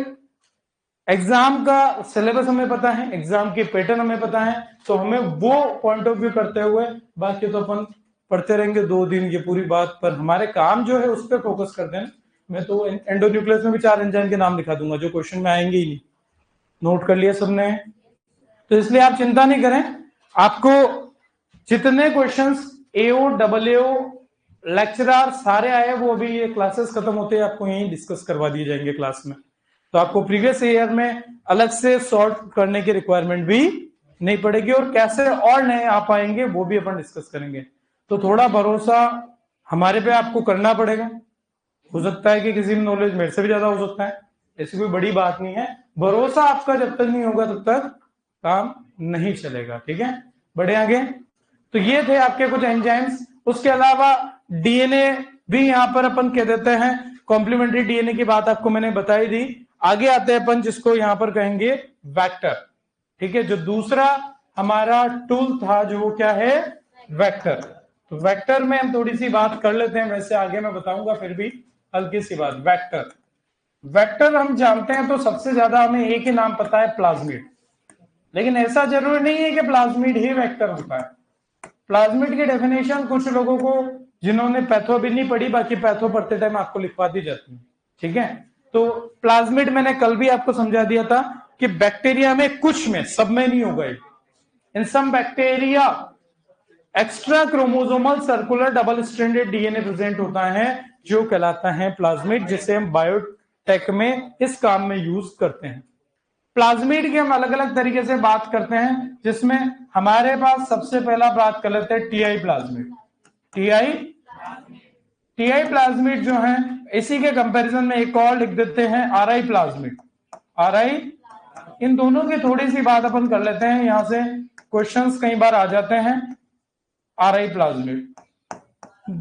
एग्जाम का सिलेबस हमें पता है, एग्जाम की पैटर्न हमें पता है, तो हमें वो पॉइंट ऑफ व्यू करते हुए बाकी तो अपन पढ़ते रहेंगे 2 दिन ये पूरी बात, पर हमारे काम जो है उस पर फोकस करते हैं। मैं तो एंडोन्यूक्लियस में भी 4 एंजाइम के नाम लिखा दूंगा जो क्वेश्चन में आएंगे ही नहीं। नोट कर लिया सबने? तो इसलिए आप चिंता नहीं करें, आपको जितने क्वेश्चंस एओ डबलएओ लेक्चरर सारे आए वो अभी ये क्लासेस खत्म होते हैं आपको यहीं डिस्कस करवा दिए जाएंगे क्लास में, तो आपको प्रीवियस ईयर में अलग से सॉर्ट करने की रिक्वायरमेंट भी नहीं पड़ेगी, और कैसे और नए आ पाएंगे वो भी अपन डिस्कस करेंगे। तो थोड़ा भरोसा हमारे पे आपको करना पड़ेगा। हो सकता है कि किसी में नॉलेज मेरे से भी ज्यादा हो सकता है, ऐसी कोई बड़ी बात नहीं है। भरोसा आपका जब तक नहीं होगा तब तक काम नहीं चलेगा, ठीक है। बढ़े आगे। तो ये थे आपके कुछ एंजाइम्स। उसके अलावा डीएनए भी यहां पर अपन कह देते हैं, कॉम्प्लीमेंट्री डीएनए की बात आपको मैंने बताई दी। आगे आते हैं अपन जिसको यहां पर कहेंगे वेक्टर, ठीक है। जो दूसरा हमारा टूल था जो वो क्या है, वेक्टर। तो वेक्टर में हम थोड़ी सी बात कर लेते हैं, वैसे आगे मैं बताऊंगा, फिर भी हल्की सी बात। वेक्टर वेक्टर हम जानते हैं तो सबसे ज्यादा हमें एक ही नाम पता है, प्लाज्मिड। लेकिन ऐसा जरूरी नहीं है कि प्लाज्मिड ही वेक्टर होता है। प्लाज्मिड की डेफिनेशन कुछ लोगों को जिन्होंने पैथो भी नहीं पढ़ी, बाकी पैथो पढ़ते टाइम आपको लिखवा दी जाती है, ठीक है। तो प्लाज्मिड मैंने कल भी आपको समझा दिया था कि बैक्टीरिया में कुछ में, सब में नहीं होगा। In some bacteria extra chromosomal circular double stranded DNA present होता है जो कहलाता है प्लाज्मिड, जिसे हम बायोटेक में इस काम में यूज करते हैं। प्लाज्मिड की हम अलग अलग तरीके से बात करते हैं, जिसमें हमारे पास सबसे पहला बात कर लेते हैं टीआई प्लाज्मिड। टीआई प्लाज्मिड जो है, इसी के कंपैरिजन में एक और लिख देते हैं आरआई प्लाज्मिड। आरआई, इन दोनों की थोड़ी सी बात अपन कर लेते हैं, यहां से क्वेश्चंस कई बार आ जाते हैं। आरआई प्लाज्मिड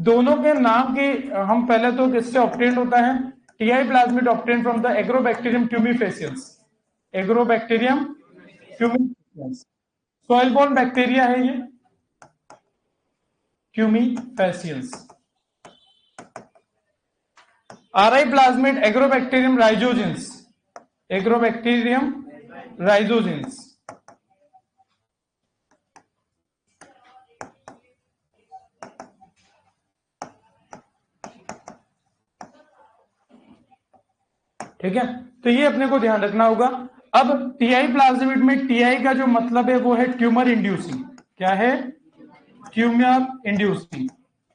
दोनों के नाम की हम पहले तो किससे ऑब्टेन्ड होता है, Ti plasmid obtained from the agrobacterium tumefaciens. Agrobacterium tumefaciens soil borne bacteria है ये, tumefaciens. Ri plasmid agrobacterium rhizogenes, agrobacterium rhizogenes. ठीक है, तो ये अपने को ध्यान रखना होगा। अब टीआई प्लाज्मिड में टीआई का जो मतलब है वो है ट्यूमर इंड्यूसिंग। क्या है, ट्यूमर इंड्यूसिंग।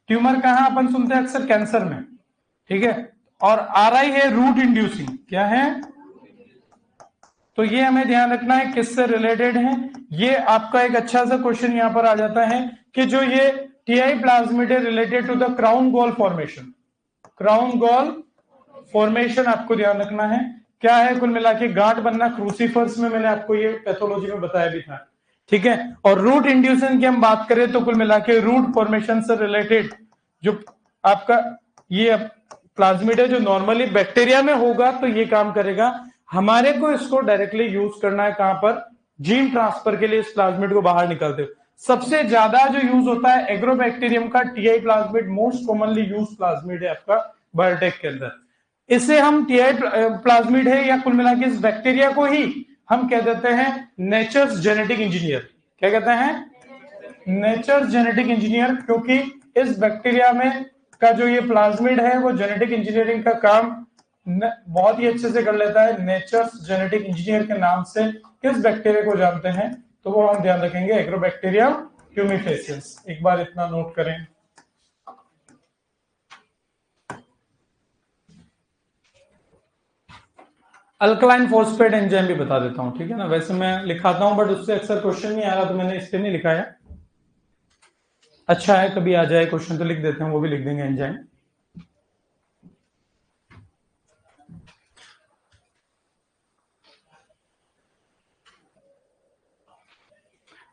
ट्यूमर कहां अपन सुनते हैं अक्सर, कैंसर में, ठीक है। और आरआई है रूट इंड्यूसिंग। क्या है, तो ये हमें ध्यान रखना है किससे रिलेटेड है। ये आपका एक अच्छा सा क्वेश्चन यहां पर आ जाता है कि जो ये टीआई प्लाज्मिड है related to the crown gall formation. Crown gall formation आपको ध्यान रखना है क्या है, कुल मिला के गांठ बनना क्रूसीफर्स में, मैंने आपको ये पैथोलॉजी में बताया भी था, ठीक है। और रूट इंड्यूसन की हम बात करें तो कुल मिला के रूट फॉर्मेशन से रिलेटेड जो आपका ये प्लाज्मिड है, जो नॉर्मली बैक्टीरिया में होगा तो ये काम करेगा। हमारे को इसको डायरेक्टली यूज करना है कहां पर, जीन ट्रांसफर के लिए इस प्लाज्मिड को बाहर निकालते हो। सबसे ज्यादा जो यूज होता है एग्रोबैक्टीरियम का, TI plasmid most commonly use plasmid है आपका बायोटेक के अंदर। इसे हम टीआई प्लाज्मिड है या कुल मिला के इस बैक्टीरिया को ही हम कह देते हैं नेचर्स जेनेटिक इंजीनियर। क्या कहते हैं, नेचर्स जेनेटिक इंजीनियर, क्योंकि इस बैक्टीरिया में का जो ये प्लाज्मिड है वो जेनेटिक इंजीनियरिंग का काम बहुत ही अच्छे से कर लेता है। नेचर्स जेनेटिक इंजीनियर के नाम से किस बैक्टीरिया को जानते हैं, तो वो हम ध्यान रखेंगे एग्रोबैक्टीरियम ट्यूमिफेसियंस। एक बार इतना नोट करें। अल्कलाइन फॉस्फेट एंजाइम भी बता देता हूं, ठीक है ना। वैसे मैं लिखाता हूं बट उससे अक्सर क्वेश्चन नहीं आ रहा तो मैंने इसलिए नहीं लिखा है। अच्छा है कभी आ जाए क्वेश्चन तो लिख देते हैं, वो भी लिख देंगे एंजाइम।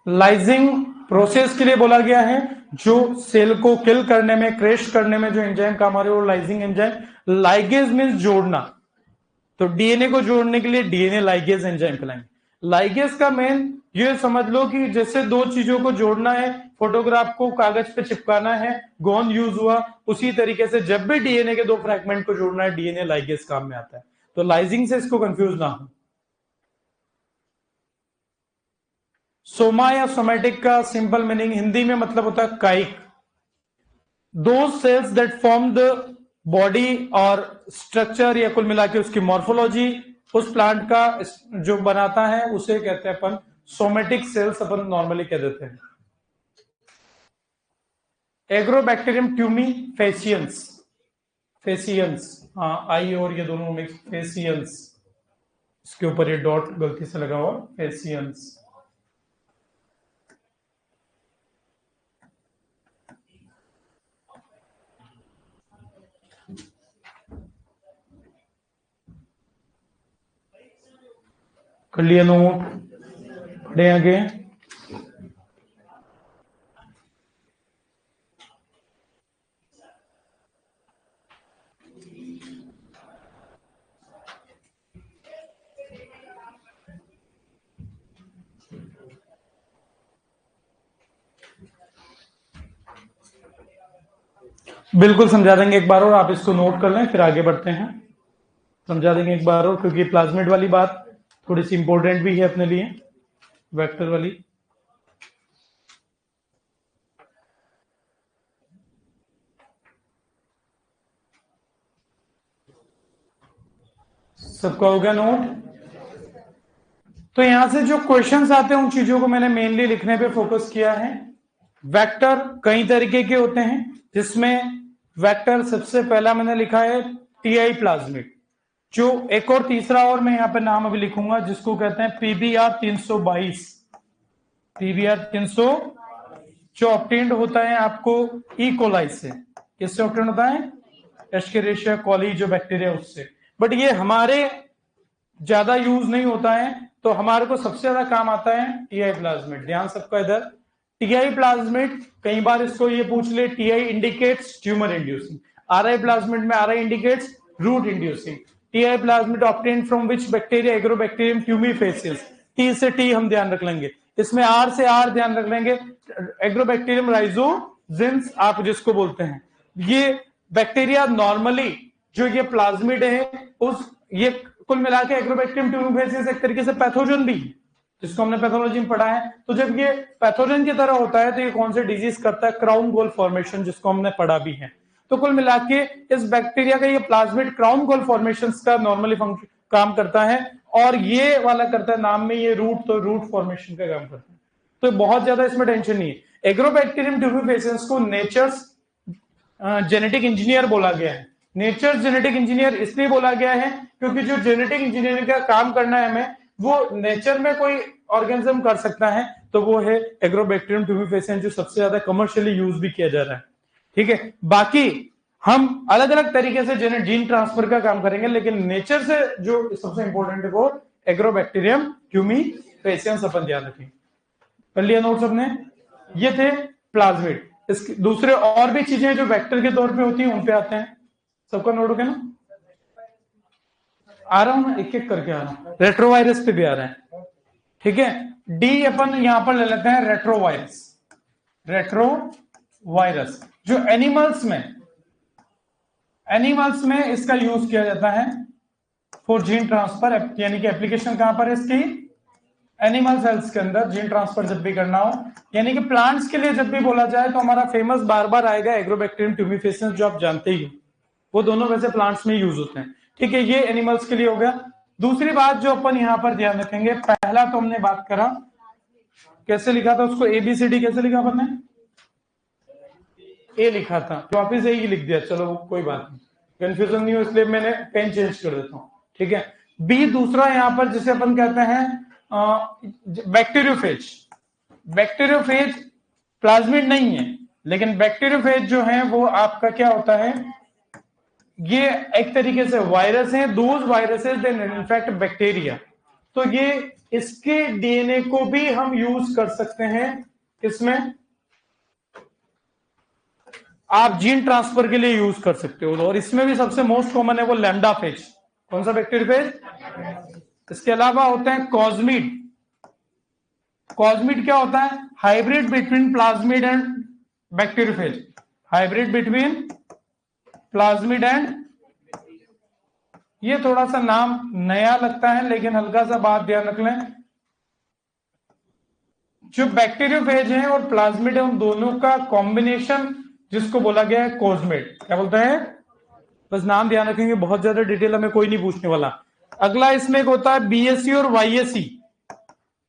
लाइजिंग प्रोसेस के लिए बोला गया है, जो सेल को किल करने में, क्रैश करने में जो एंजाइम काम आ रहे हैं वो लाइजिंग एंजाइम। लाइगेज मीन्स जोड़ना, तो डीएनए को जोड़ने के लिए डीएनए लाइगेज एंजाइम कहलाएंगे। लाइगेज का मेन ये समझ लो कि जैसे दो चीजों को जोड़ना है, फोटोग्राफ को कागज पे चिपकाना है, गोंद यूज हुआ, उसी तरीके से जब भी डीएनए के दो फ्रैगमेंट को जोड़ना है डीएनए लाइगेज काम में आता है। तो लाइजिंग से इसको कंफ्यूज ना हो। सोमा या सोमेटिक का सिंपल मीनिंग हिंदी में मतलब होता है कायिक। दो cells that form the body और स्ट्रक्चर या कुल मिला के उसकी मॉर्फोलॉजी उस प्लांट का जो बनाता है उसे कहते हैं अपन सोमेटिक सेल्स, अपन नॉर्मली कह देते हैं। एग्रोबैक्टीरियम ट्यूमी फेसियंस, फेसियंस, हाँ आई और ये दोनों मिक्स, फेसियंस, इसके ऊपर ये डॉट गलती से लगा हुआ, फेसियंस। कर लिया नोट, पढ़े आगे। बिल्कुल समझा देंगे एक बार और, आप इसको नोट कर लें फिर आगे बढ़ते हैं। समझा देंगे एक बार और, क्योंकि प्लाज्मिड वाली बात थोड़ी सी इंपॉर्टेंट भी है अपने लिए, वेक्टर वाली। सबका हो गया नोट? तो यहां से जो क्वेश्चंस आते हैं उन चीजों को मैंने मेनली लिखने पे फोकस किया है। वेक्टर कई तरीके के होते हैं, जिसमें वेक्टर सबसे पहला मैंने लिखा है टीआई प्लाज्मिड, जो एक और तीसरा और मैं यहां पे नाम अभी लिखूंगा जिसको कहते हैं पीबीआर 322। पीबीआर 300 जो ऑब्टेन्ड होता है आपको ई कोलाई से। किससे ऑब्टेन्ड होता है? एस्केरिशिया कोली जो बैक्टीरिया उससे। बट ये हमारे ज्यादा यूज नहीं होता है, तो हमारे को सबसे ज्यादा काम आता है टीआई प्लाज्मिड। ध्यान सबका इधर, टीआई प्लाज्मिड, कई बार इसको ये पूछ ले, Ti indicates tumour inducing, Ri plasmid में Ri indicates root inducing. Ti plasmid obtained from which bacteria? Agrobacterium tumefaciens. T से टी हम ध्यान रख लेंगे, इसमें आर से आर ध्यान रख लेंगे, एग्रोबैक्टीरियम राइजोजिन्स आप जिसको बोलते हैं। ये बैक्टीरिया नॉर्मली जो ये प्लाज्मिड है, उस ये कुल मिला के एग्रोबैक्टीरियम ट्यूमीफेसिस एक तरीके से पैथोजन भी है, जिसको हमने पैथोलॉजी में पढ़ा है। तो जब ये पैथोजन की तरह होता है तो ये कौन से डिजीज करता है? क्राउन गोल फॉर्मेशन, जिसको हमने पढ़ा भी है। तो कुल मिला के इस बैक्टीरिया का ये प्लाज्मिड क्राउन गोल फॉर्मेशन का नॉर्मली काम करता है, और ये वाला करता है नाम में ये रूट, तो रूट फॉर्मेशन का काम करता है। तो बहुत ज्यादा इसमें टेंशन नहीं है। एग्रोबैक्टीरियम ट्यूमीफेसिस को नेचर्स जेनेटिक इंजीनियर बोला गया है। नेचर जेनेटिक इंजीनियर इसलिए बोला गया है क्योंकि जो जेनेटिक इंजीनियरिंग का काम करना है हमें, वो नेचर में कोई ऑर्गेनिज्म कर सकता है, तो वो है एग्रोबैक्टीरियम ट्यूमीफेसिस, जो सबसे ज्यादा कमर्शियली यूज भी किया जा रहा है। ठीक है, बाकी हम अलग अलग तरीके से जीन ट्रांसफर का काम करेंगे, लेकिन नेचर से जो सबसे इंपॉर्टेंट है वो एग्रोबैक्टीरियम ट्यूमीफेसिस, अपन ध्यान रखें। कर लिया नोट सबने? ये थे प्लाज्मिड। इसके दूसरे और भी चीजें जो वेक्टर के तौर पे होती हैं उन पे आते हैं। सबका नोट हो गया ना? आ रहा हूं मैं, एक एक करके आ रहा हूं। रेट्रोवायरस पे भी आ रहा है, ठीक है। डी अपन यहां पर ले लेते हैं रेट्रोवायरस। रेट्रोवायरस जो एनिमल्स में इसका यूज किया जाता है फॉर जीन ट्रांसफर, यानी कि एप्लीकेशन कहां पर है इसकी? एनिमल सेल्स के अंदर जीन ट्रांसफर जब भी करना हो, यानी कि प्लांट्स के लिए जब भी बोला जाए तो हमारा फेमस बार बार आएगा एग्रोबैक्टीरियम ट्यूमीफेसिस, जो आप जानते ही हो। वो दोनों वैसे प्लांट्स में यूज होते हैं, ठीक है। ये एनिमल्स के लिए हो गया। दूसरी बात जो अपन यहां पर ध्यान रखेंगे, पहला तो हमने बात करा कैसे लिखा था उसको, एबीसीडी कैसे लिखा अपन ने? ए लिखा था, तो वापिस ए ही लिख दिया, चलो कोई बात नहीं, कंफ्यूजन नहीं हो इसलिए मैंने पेन चेंज कर देता हूं, ठीक है। बी दूसरा यहां पर जिसे अपन कहते हैं बैक्टीरियोफेज। बैक्टीरियोफेज प्लाज्मिड नहीं है, लेकिन बैक्टीरियोफेज जो है वो आपका क्या होता है? ये एक तरीके से वायरस है, those viruses then infect bacteria. तो ये इसके डीएनए को भी हम यूज कर सकते हैं, किसमें? आप जीन ट्रांसफर के लिए यूज कर सकते हो। और इसमें भी सबसे मोस्ट कॉमन है वो लैम्डा फेज। कौन सा बैक्टीरियोफेज? इसके अलावा होते हैं कॉस्मिड। कॉस्मिड क्या होता है? Hybrid between plasmid and bacteriophage. Hybrid between plasmid and, ये थोड़ा सा नाम नया लगता है लेकिन हल्का सा बात ध्यान रख लें, जो बैक्टीरियोफेज है और प्लाज्मिड है उन दोनों का कॉम्बिनेशन जिसको बोला गया है कोस्मिड। क्या बोलते हैं? बस नाम ध्यान रखेंगे, बहुत ज्यादा डिटेल हमें कोई नहीं पूछने वाला। अगला इसमें एक होता है बीएससी और वाईएससी।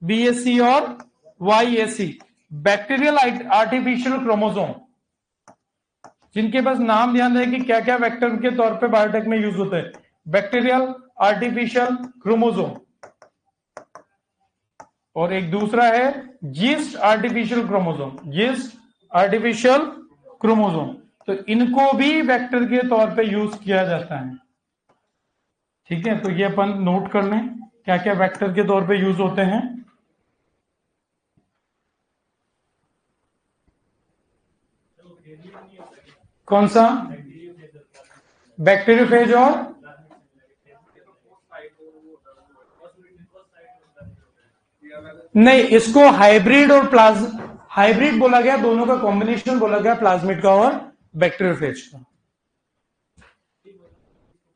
बीएससी और वाईएससी बैक्टीरियल आर्टिफिशियल क्रोमोसोम, जिनके बस नाम ध्यान रहे कि क्या क्या वेक्टर के तौर पे बायोटेक में यूज होते हैं। बैक्टीरियल आर्टिफिशियल क्रोमोसोम, और एक दूसरा है yeast artificial chromosome. Yeast artificial chromosome, तो इनको भी वेक्टर के तौर पे यूज किया जाता है। ठीक है, तो ये अपन नोट कर लें क्या क्या वेक्टर के तौर पे यूज होते हैं। कौन सा? बैक्टीरियोफेज और नहीं, इसको हाइब्रिड और हाइब्रिड बोला गया, दोनों का कॉम्बिनेशन बोला गया, प्लाज्मिड का और बैक्टीरियोफेज का।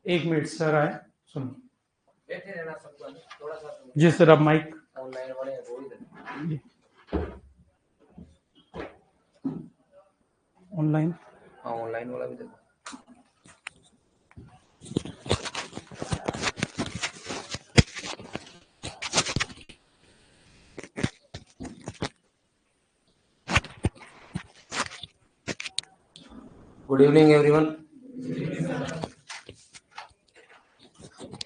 एक मिनट सर आए, सुनो जी सर, अब माइक ऑनलाइन, ऑनलाइन वाला भी देखो। Good evening everyone.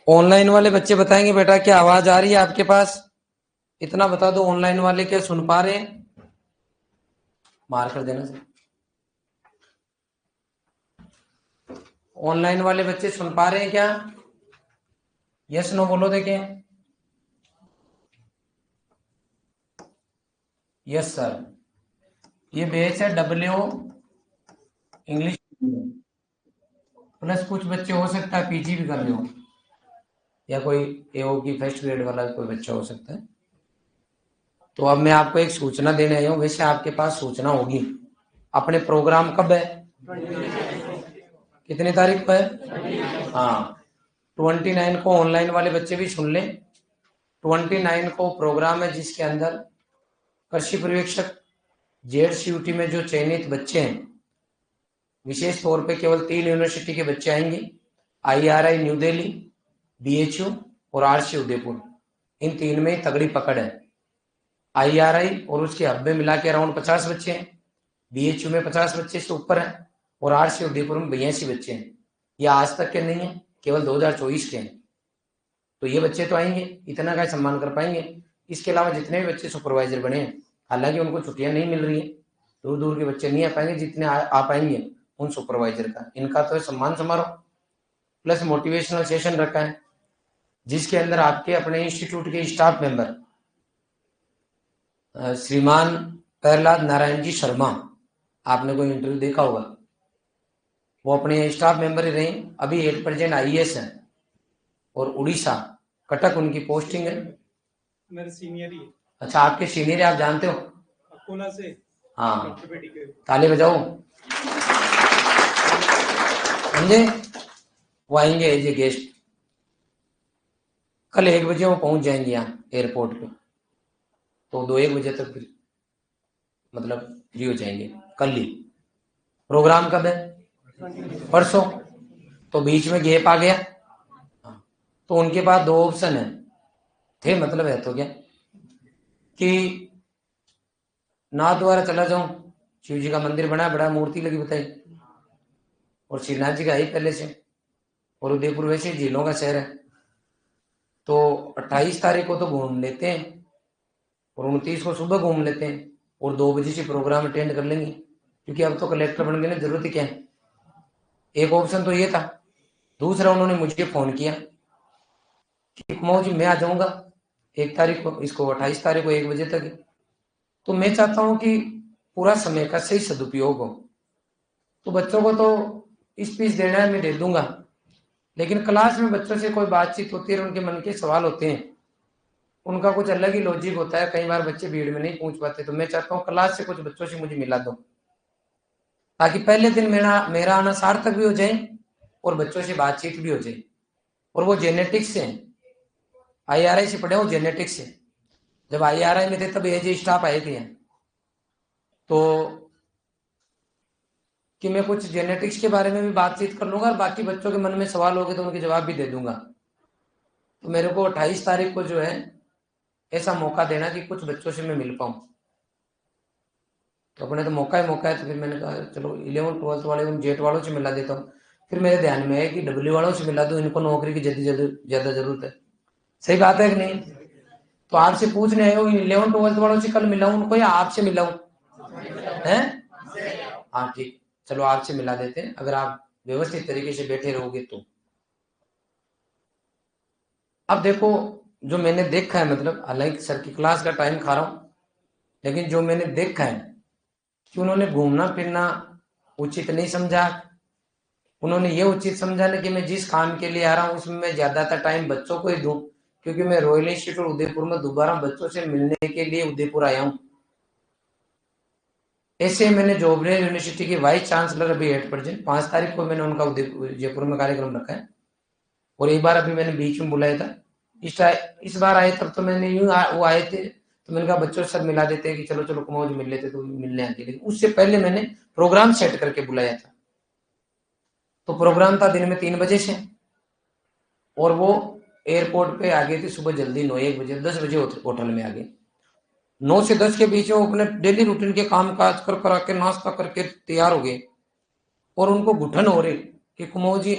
ऑनलाइन वाले बच्चे बताएंगे बेटा क्या आवाज आ रही है आपके पास? इतना बता दो, ऑनलाइन वाले क्या सुन पा रहे हैं? मार कर देना सर। ऑनलाइन वाले बच्चे सुन पा रहे हैं क्या? यस नो बोलो देखें। Yes sir. ये बेस है डब्ल्यू इंग्लिश प्लस, कुछ बच्चे हो सकता है पीजी भी कर रहे हो, या कोई एओ की फर्स्ट ग्रेड वाला कोई बच्चा हो सकता है। तो अब मैं आपको एक सूचना देने आया हूँ। वैसे आपके पास सूचना होगी, अपने प्रोग्राम कब है? कितनी तारीख को है? हाँ, 29 को। ऑनलाइन वाले बच्चे भी सुन लें, 29 को प्रोग्राम है जिसके अंदर कृषि पर्यवेक्षक जेड में जो चयनित बच्चे हैं, विशेष तौर पे केवल 3 यूनिवर्सिटी के बच्चे आएंगे, IRI न्यू दिल्ली, BHU और RC उदयपुर। इन 3 में तगड़ी पकड़ है। IRI और उसके हब में मिला के अराउंड 50 बच्चे हैं, BHU में 50 बच्चे से ऊपर हैं, और RC उदयपुर में 82 बच्चे हैं। ये आज तक के नहीं है, केवल 2024 के हैं। तो ये बच्चे तो आएंगे, इतना का सम्मान कर पाएंगे। इसके अलावा जितने भी बच्चे सुपरवाइजर बने हैं, हालांकि उनको छुट्टियां नहीं मिल रही है, दूर दूर के बच्चे नहीं आ पाएंगे, जितने आ पाएंगे उन सुपरवाइजर का, इनका तो सम्मान समारोह प्लस मोटिवेशनल सेशन रखा है, जिसके अंदर आपके अपने इंस्टीट्यूट के स्टाफ मेंबर श्रीमान प्रहलाद नारायण जी शर्मा, आपने कोई इंटरव्यू देखा होगा, वो अपने स्टाफ मेंबर ही रहे। अभी 8% IAS है, और उड़ीसा कटक उनकी पोस्टिंग है। मेरे सीनियर ही है। अच्छा, आपके सीनियर है, आप जानते हो? अकोला से। हाँ, ताली बजाओ। समझे? वो आएंगे एज ए गेस्ट, कल 1 बजे वो पहुंच जाएंगे यहाँ एयरपोर्ट पे, तो 2-1 बजे तक फिर मतलब फ्री हो जाएंगे। कल ही प्रोग्राम कब है? परसों। तो बीच में गैप आ गया, तो उनके पास 2 ऑप्शन है थे, मतलब है तो क्या कि नाथ द्वारा चला जाऊं, शिव जी का मंदिर बना बड़ा, मूर्ति लगी बताई, और श्रीनाथ जी का ही पहले से, और उदयपुर वैसे झीलों का शहर है, तो 28 तारीख को तो घूम लेते हैं, और 29 को सुबह घूम लेते हैं, और 2 बजे से प्रोग्राम अटेंड कर लेंगे, क्योंकि अब तो कलेक्टर बन गए ना, जरूरत ही क्या है। एक ऑप्शन तो ये था। दूसरा, उन्होंने मुझे फोन किया कि कुमार जी मैं आ जाऊंगा 1 तारीख को, इसको 28 तारीख को 1 बजे तक। तो मैं चाहता हूं कि पूरा समय का सही सदुपयोग हो, तो बच्चों को तो स्पीच देना है, मैं दे दूंगा, लेकिन क्लास में बच्चों से कोई बातचीत होती है और उनके मन के सवाल होते हैं, उनका कुछ अलग ही लॉजिक होता है, कई बार बच्चे भीड़ में नहीं पूछ पाते। तो मैं चाहता हूँ क्लास से कुछ बच्चों से मुझे मिला दो, ताकि पहले दिन मेरा आना सार्थक भी हो जाए और बच्चों से बातचीत भी हो जाए। और वो जेनेटिक्स से IRI से पढ़े हो, जेनेटिक्स से। जब IRI में थे तब एज स्टाफ आए थे, तो कि मैं कुछ जेनेटिक्स के बारे में भी बातचीत कर लूंगा और बाकी बच्चों के मन में सवाल होंगे तो उनके जवाब भी दे दूंगा। तो मेरे को 28 तारीख को जो है ऐसा मौका देना कि कुछ बच्चों से मैं मिल पाऊं। तो अपने तो मौका है, तो फिर मैंने कहा चलो 11 12 वाले उन जेट वालों से मिला देता हूँ। फिर मेरे ध्यान में है कि W वालों से मिला दूं, इनको नौकरी की ज्यादा जरूरत है। सही बात है कि नहीं? तो आपसे पूछने आए हो 11 12 वालों से कल मिलाऊं उनको या आपसे मिलाऊं? है हाँ ठीक, चलो आपसे मिला देते हैं, अगर आप व्यवस्थित तरीके से बैठे रहोगे तो। अब देखो, जो मैंने देखा है, मतलब हालांकि सर की क्लास का टाइम खा रहा हूं, लेकिन जो मैंने देखा है कि उन्होंने घूमना फिरना उचित नहीं समझा। उन्होंने ये उचित समझा ना कि मैं जिस काम के लिए आ रहा हूँ उसमें मैं ज्यादातर टाइम बच्चों को ही दूं, क्योंकि मैं रॉयल इंस्टीट्यूट उदयपुर में दोबारा बच्चों से मिलने के लिए उदयपुर आया हूँ। ऐसे मैंने जॉबनेर यूनिवर्सिटी के वाइस चांसलर अभी हेड प्रेजेंट 5 तारीख को मैंने उनका जयपुर में कार्यक्रम रखा है, और एक बार अभी मैंने बीच में बुलाया था। इस बार आए तब तो मैंने वो आए थे तो मैंने कहा बच्चों से मिला देते हैं कि चलो चलो कुमाऊं मिल लेते, तो मिलने आते। लेकिन उससे पहले मैंने प्रोग्राम सेट करके बुलाया था। तो प्रोग्राम था दिन में 3 बजे से, और वो एयरपोर्ट पे आ गए थे सुबह जल्दी 9 1 बजे, 10 बजे होटल में आ गए। 9 से 10 के बीच में वो अपने डेली रूटीन के काम काज कर करा के नाश्ता करके तैयार हो गए, और उनको घुटन हो रही कि कुमाऊं जी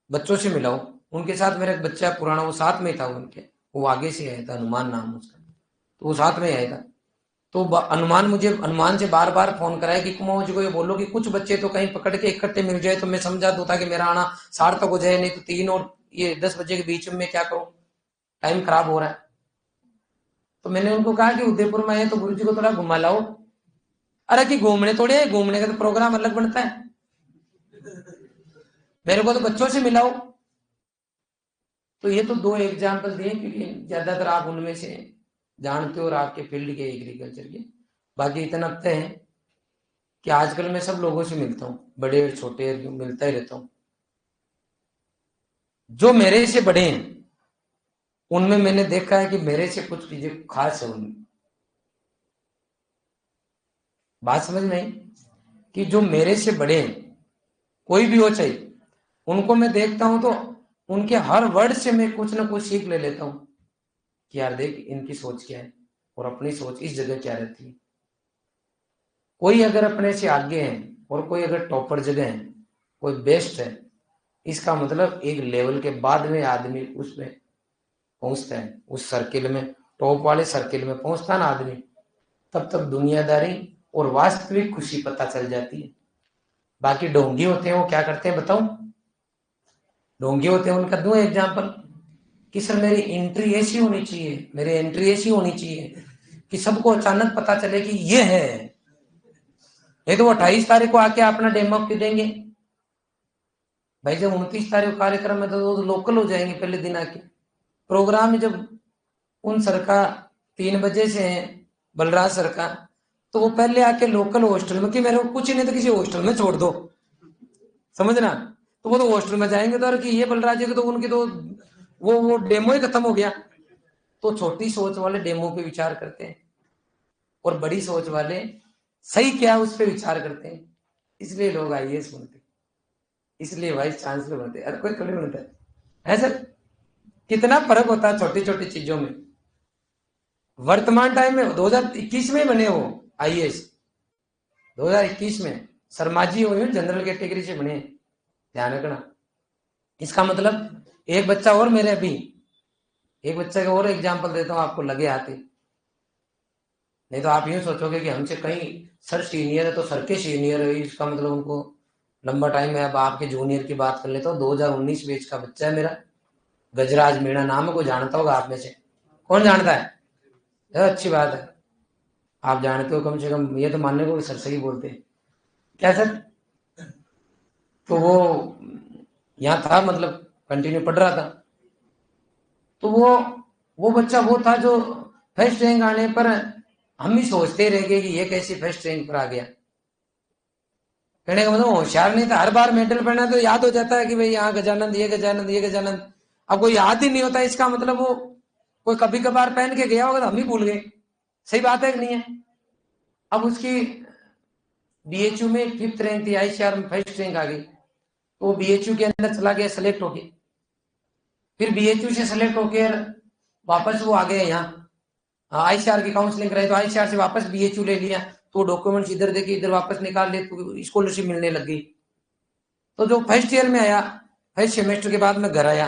बच्चों से मिलाओ। उनके साथ मेरा एक बच्चा पुराना, वो साथ में था उनके, वो आगे से आया था, हनुमान नाम उसका, तो वो साथ में आया था। तो हनुमान से बार बार फोन कराया कि कुमाऊं जी को ये बोलो कि कुछ बच्चे तो कहीं पकड़ के इकट्ठे मिल जाए तो मैं समझा दूं, ताकि मेरा आना सार्थक हो जाए, नहीं तो 3 और ये 10 बजे के बीच में क्या करूं, टाइम खराब हो रहा है। तो मैंने उनको कहा कि उदयपुर में आए तो गुरु जी को थोड़ा घुमा लाओ। अरे कि घूमने थोड़े है, घूमने का तो प्रोग्राम अलग बनता है, मेरे को तो बच्चों से मिलाओ। तो ये तो 2 एग्जाम्पल दिए, क्योंकि ज्यादातर आप उनमें से जानते हो और आपके फील्ड के एग्रीकल्चर के। बाकी इतना तय है कि आजकल मैं सब लोगों से मिलता हूँ, बड़े और छोटे मिलता ही रहता हूँ। जो मेरे से बड़े हैं उनमें मैंने देखा है कि मेरे से कुछ चीजें खास है उनमें। बात समझ में आई? कि जो मेरे से बड़े हैं, कोई भी हो चाहे, उनको मैं देखता हूं तो उनके हर वर्ड से मैं कुछ ना कुछ सीख ले लेता हूं कि यार देख इनकी सोच क्या है और अपनी सोच इस जगह क्या रहती है। कोई अगर अपने से आगे है और कोई अगर टॉपर जगह है, कोई बेस्ट है, इसका मतलब एक लेवल के बाद में आदमी उसमें पहुंचता है, उस सर्किल में, टॉप वाले सर्किल में पहुंचता है ना आदमी, तब तक दुनियादारी और वास्तविक खुशी पता चल जाती है। बाकी ढोंगी होते हैं, वो क्या करते हैं बताऊं? ढोंगी होते हैं, उनका दूं एग्जाम्पल कि सर मेरी एंट्री ऐसी होनी चाहिए, मेरी एंट्री ऐसी होनी चाहिए कि सबको अचानक पता चले कि ये है। नहीं तो वो 28 तारीख को आके अपना डेमो क्यों देंगे भाई? जब 29 तारीख को कार्यक्रम है तो लोकल हो जाएंगे पहले दिन आके। प्रोग्राम में जब उन सर का 3 बजे से है, बलराज सर का, तो वो पहले आके लोकल हॉस्टल में, कि मेरे को कुछ नहीं तो किसी हॉस्टल में छोड़ दो, समझना। तो वो तो हॉस्टल में जाएंगे तो कि ये बलराज जी, तो उनकी तो वो डेमो ही खत्म हो गया। तो छोटी सोच वाले डेमो पे विचार करते हैं और बड़ी सोच वाले सही क्या उस पर विचार करते हैं। इसलिए लोग IAS बनते, इसलिए वाइस चांसलर बनते, अरे कोई थोड़ी बनता है सर। कितना फर्क होता है छोटी छोटी चीजों में। वर्तमान टाइम में 2021 में बने हो IAS, 2021 में शर्मा जी हुए जनरल कैटेगरी से बने, ध्यान रखना। इसका मतलब एक बच्चा और, मेरे अभी एक बच्चे का और एग्जाम्पल देता हूं आपको, लगे आते। नहीं तो आप यूं सोचोगे कि हमसे कहीं सर सीनियर है तो सर के सीनियर है, इसका मतलब उनको लंबा टाइम है। अब आपके जूनियर की बात कर लेता हूँ, 2019 बैच का बच्चा है मेरा, गजराज मीणा नाम है, कोई जानता होगा आप में से? कौन जानता है? अच्छी बात है, आप जानते हो कम से कम, ये तो मानने को सर से ही बोलते हैं। क्या सर? तो वो यहाँ था, मतलब कंटिन्यू पढ़ रहा था। तो वो बच्चा वो था जो फर्स्ट रैंक आने पर हम ही सोचते रह गए कि ये कैसे फर्स्ट रैंक पर आ गया। कहने का मतलब होशियार नहीं था, हर बार मेडल पहना तो याद हो जाता है कि भाई यहाँ गजानंद, ये गजानंद, ये गजानंद। अब कोई याद ही नहीं होता, इसका मतलब वो कोई कभी कभार पहन के गया होगा तो हम ही भूल गए। सही बात है कि नहीं है? अब उसकी बीएचयू में 5th रैंक थी, आईसीआर में फर्स्ट रैंक आ गई, तो वो बीएचयू के अंदर चला गया सेलेक्ट होके। फिर बीएचयू से सेलेक्ट होकर वापस वो आ गया यहाँ, आईसीआर की काउंसलिंग कराई तो आईसीआर से वापस बीएचयू ले लिया। तो डॉक्यूमेंट्स इधर देके इधर वापस निकाल ले तो स्कॉलरशिप मिलने लग गई। तो जो फर्स्ट ईयर में आया, फर्स्ट सेमेस्टर के बाद में घर आया,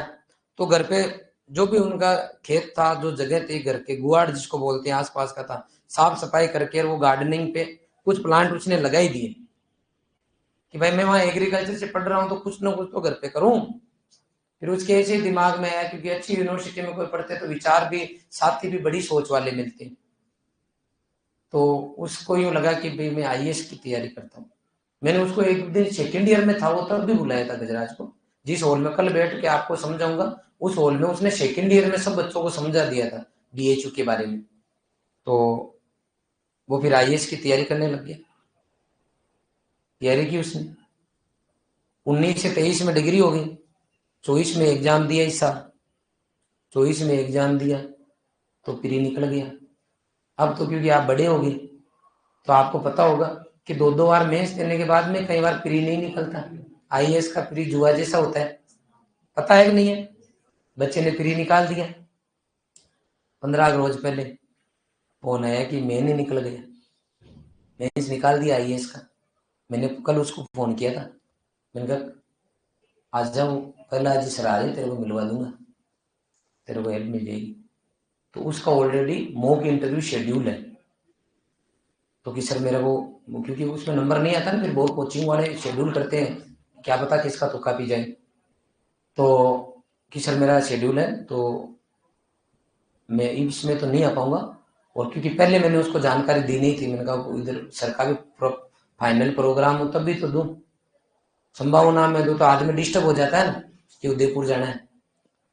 तो घर पे जो भी उनका खेत था, जो जगह थी घर के, गुआड़ जिसको बोलते हैं, आसपास का था, साफ सफाई करके वो गार्डनिंग पे कुछ प्लांट उसने लगा ही दिए कि भाई मैं वहां एग्रीकल्चर से पढ़ रहा हूँ तो कुछ ना कुछ तो घर पे करूं। फिर उसके ऐसे ही दिमाग में आया, क्योंकि अच्छी यूनिवर्सिटी में कोई पढ़ते तो विचार भी, साथी भी बड़ी सोच वाले मिलते, तो उसको यूं लगा कि भाई मैं आईएएस की तैयारी करता हूँ। मैंने उसको एक दिन सेकेंड ईयर में था वो, तब भी बुलाया था गजराज को, जिस हॉल में कल बैठ के आपको समझाऊंगा, उस हॉल में उसने सेकेंड ईयर में सब बच्चों को समझा दिया था बीएचयू के बारे में। तो वो फिर आईएएस की तैयारी करने लग गया। तैयारी की उसने, 19 से 23 में डिग्री हो गई, 24 में एग्जाम दिया इस साल, 24 में एग्जाम दिया तो प्री निकल गया। अब तो क्योंकि आप बड़े हो गए तो आपको पता होगा कि 2-2 बार मेंस देने के बाद में कई बार प्री नहीं निकलता। आईएएस का प्री जुआ जैसा होता है, पता है कि नहीं है? बच्चे ने प्री निकाल दिया, 15 रोज पहले फोन आया कि मैं नहीं निकल गया, मेंस निकाल दिया आईएएस का। मैंने कल उसको फोन किया था, मैंने कहा आज जाओ, कल आज सर आ जाए, तेरे को मिलवा दूंगा, तेरे को हेल्प मिल जाएगी। तो उसका ऑलरेडी मॉक इंटरव्यू शेड्यूल है। तो कि सर मेरा वो, क्योंकि उसमें नंबर नहीं आता ना, फिर बहुत कोचिंग वाले शेड्यूल करते हैं, क्या पता किसका तुक्का पी जाए। तो कि सर मेरा शेड्यूल है तो मैं इसमें तो नहीं आ पाऊंगा। और क्योंकि पहले मैंने उसको जानकारी दी नहीं थी, मैंने कहा इधर सर का भी फाइनल प्रोग्राम हो तब भी तो दूं, संभावना में दूं तो आदमी डिस्टर्ब हो जाता है ना कि उदयपुर जाना है।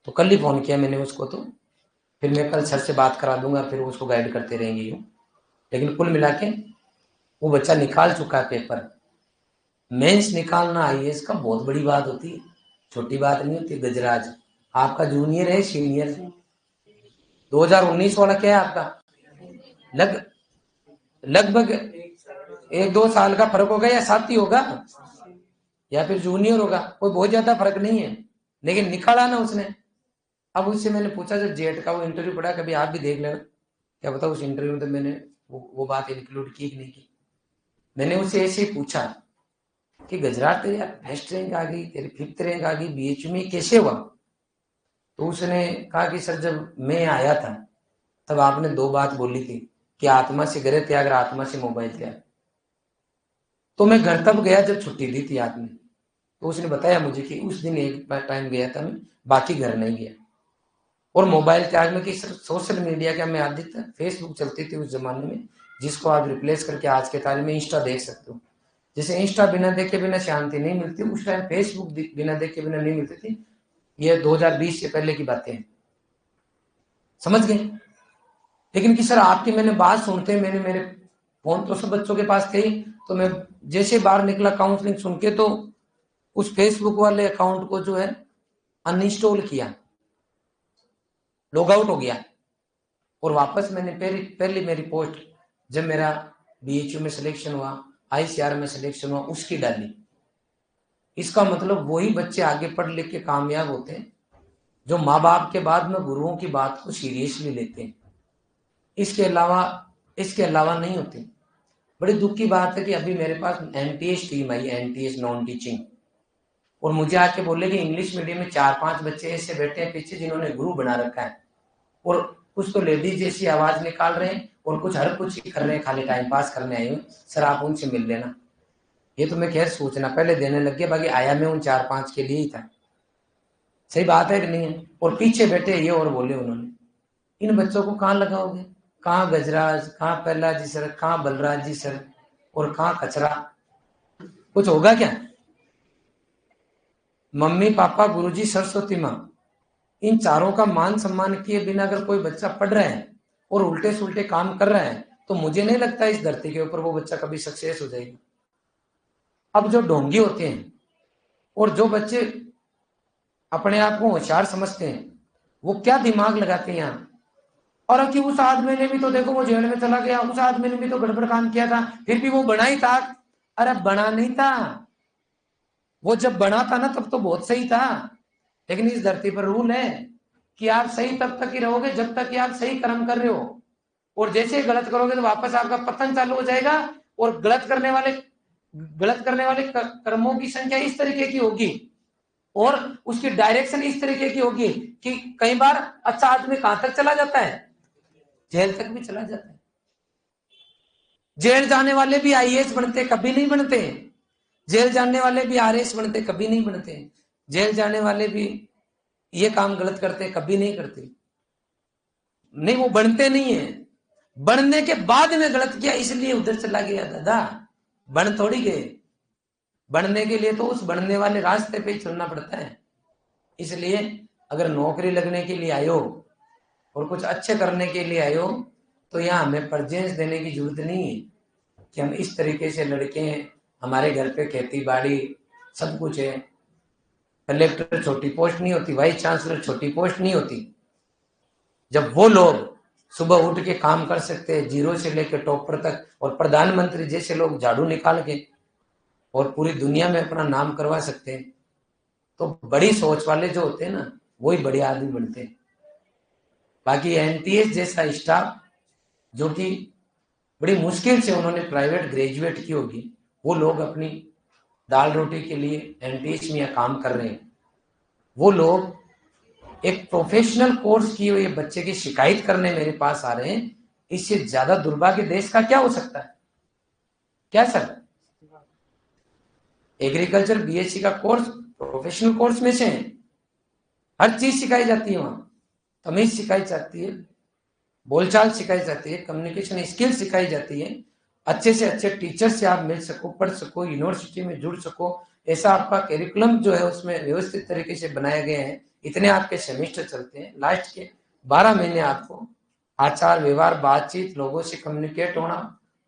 तो कल ही फोन किया मैंने उसको, तो फिर मैं कल सर से बात करा दूंगा, फिर उसको गाइड करते रहेंगे यूँ। लेकिन कुल मिला के वो बच्चा निकाल चुका है पेपर। मेंस निकालना आईएएस का बहुत बड़ी बात होती है, छोटी बात नहीं होती। गजराज आपका जूनियर है, सीनियर 2019 वाला क्या है आपका, लगभग 1-2 साल का फर्क होगा, या साथ ही होगा या फिर जूनियर होगा, कोई बहुत ज्यादा फर्क नहीं है, लेकिन निकाला ना उसने। अब उससे मैंने पूछा जब जेट का वो इंटरव्यू पड़ा, कभी आप भी देख लेना, क्या पता उस इंटरव्यू में तो मैंने वो बात इंक्लूड की कि नहीं की। मैंने उससे ऐसे ही पूछा कि गजराज तेरी यार फर्स्ट रैंक आ गई, तेरी 5th रैंक आ गई बीएचयू में, कैसे हुआ? तो उसने कहा कि सर जब मैं आया था तब आपने 2 बात बोली थी कि आत्मा से गृह त्याग और आत्मा से मोबाइल त्याग। तो मैं घर तब गया जब छुट्टी दी थी आपने, तो उसने बताया मुझे कि उस दिन एक टाइम गया था मैं, बाकी घर नहीं गया। और मोबाइल त्याग में कि सोशल मीडिया का मैं आदि था, फेसबुक चलती थी उस जमाने में, जिसको आप रिप्लेस करके आज के तारीख में इंस्टा देख सकते हो। जैसे इंस्टा बिना देखे बिना शांति नहीं मिलती, उस टाइम फेसबुक बिना देखे बिना नहीं मिलती थी। ये 2020 से पहले की बातें हैं, समझ गए? लेकिन कि सर आपकी मैंने बात सुनते, मैंने मेरे फोन तो सब बच्चों के पास थे ही, तो मैं जैसे बाहर निकला काउंसलिंग सुन के, तो उस फेसबुक वाले अकाउंट को जो है अनइंस्टॉल किया, लॉग आउट हो गया, और वापस मैंने पहली मेरी पोस्ट जब मेरा बीएचयू में सिलेक्शन हुआ, आईसीआर में सिलेक्शन हुआ, उसकी डाली। इसका मतलब वही बच्चे आगे पढ़ लिख के कामयाब होते हैं जो माँ बाप के बाद में गुरुओं की बात को सीरियसली लेते हैं। इसके अलावा नहीं होते। बड़ी दुख की बात है कि अभी मेरे पास एनटीएस टीम आई, एनटीएस नॉन टीचिंग, और मुझे आके बोले कि इंग्लिश मीडियम में 4-5 बच्चे ऐसे बैठे हैं पीछे जिन्होंने गुरु बना रखा है, और कुछ तो लेडीज जैसी आवाज निकाल रहे हैं और कुछ हर कुछ ही कर रहे हैं, खाली टाइम पास करने आए हुए, सर आप उनसे मिल लेना। ये तो मैं खैर सूचना पहले देने लग गया, बाकी आया मैं उन 4-5 के लिए ही था। सही बात है कि नहीं है? और पीछे बैठे ये और बोले उन्होंने, इन बच्चों को कहाँ लगाओगे, कहाँ गजराज, कहाँ प्रहलाद जी सर, कहाँ बलराज जी सर, और कहाँ कचरा, कुछ होगा क्या? मम्मी पापा गुरुजी सरस्वती माँ, इन चारों का मान सम्मान किए बिना अगर कोई बच्चा पढ़ रहा है और उल्टे सुल्टे काम कर रहा है तो मुझे नहीं लगता इस धरती के ऊपर वो बच्चा कभी सक्सेस हो जाएगा। अब जो ढोंगी होते हैं और जो बच्चे अपने आप को होशियार समझते हैं वो क्या दिमाग लगाते हैं यहाँ, और कि उस आदमी ने भी तो देखो वो जेल में चला गया, उस आदमी ने भी तो गड़बड़ काम किया था, फिर भी वो बना ही था। अरे बना नहीं था, वो जब बना था ना तब तो बहुत सही था, लेकिन इस धरती पर रूल है कि आप सही तब तक ही रहोगे जब तक कि आप सही कर्म कर रहे हो, और जैसे ही गलत करोगे तो वापस आपका पतन चालू हो जाएगा। और गलत करने वाले कर्मों की संख्या इस तरीके की होगी और उसकी डायरेक्शन इस तरीके की होगी कि कई बार अच्छा आदमी कहां तक चला जाता है, जेल तक भी चला जाता है। जेल जाने वाले भी आईएएस बनते कभी नहीं बनते, जेल जाने वाले भी आरएएस बनते कभी नहीं बनते, जेल जाने वाले भी ये काम गलत करते कभी नहीं करते, नहीं वो बनते नहीं है। बनने के बाद में गलत किया इसलिए उधर चला गया दादा, बन थोड़ी गए। बनने के लिए तो उस बनने वाले रास्ते पे ही चलना पड़ता है। इसलिए अगर नौकरी लगने के लिए आयो और कुछ अच्छे करने के लिए आयो तो यहाँ हमें प्रेजेंस देने की जरूरत नहीं है कि हम इस तरीके से लड़के हैं, हमारे घर पे खेती बाड़ी सब कुछ है। कलेक्टर छोटी पोस्ट नहीं होती, वाइस चांसलर छोटी पोस्ट नहीं होती। जब वो लोग सुबह उठ के काम कर सकते हैं जीरो से लेकर टॉपर तक, और प्रधानमंत्री जैसे लोग झाड़ू निकाल के और पूरी दुनिया में अपना नाम करवा सकते हैं, तो बड़ी सोच वाले जो होते हैं ना वही बड़े आदमी बनते हैं। बाकी एनटीएस जैसा स्टाफ जो कि बड़ी मुश्किल से उन्होंने प्राइवेट ग्रेजुएट की होगी, वो लोग अपनी दाल रोटी के लिए एनटीएस में काम कर रहे हैं। वो लोग एक प्रोफेशनल कोर्स किए हुए बच्चे की शिकायत करने मेरे पास आ रहे हैं, इससे ज्यादा दुर्भाग्य देश का क्या हो सकता है? क्या सर? एग्रीकल्चर बीएससी का कोर्स प्रोफेशनल कोर्स में से है, हर चीज सिखाई जाती है वहां, तमीज सिखाई जाती है, बोलचाल सिखाई जाती है, कम्युनिकेशन स्किल सिखाई जाती है, अच्छे से अच्छे टीचर से आप मिल सको, पढ़ सको, यूनिवर्सिटी में जुड़ सको, ऐसा आपका करिकुलम जो है उसमें व्यवस्थित तरीके से बनाए गए हैं। इतने आपके सेमेस्टर चलते हैं, लास्ट के 12 महीने आपको आचार व्यवहार बातचीत लोगों से कम्युनिकेट होना,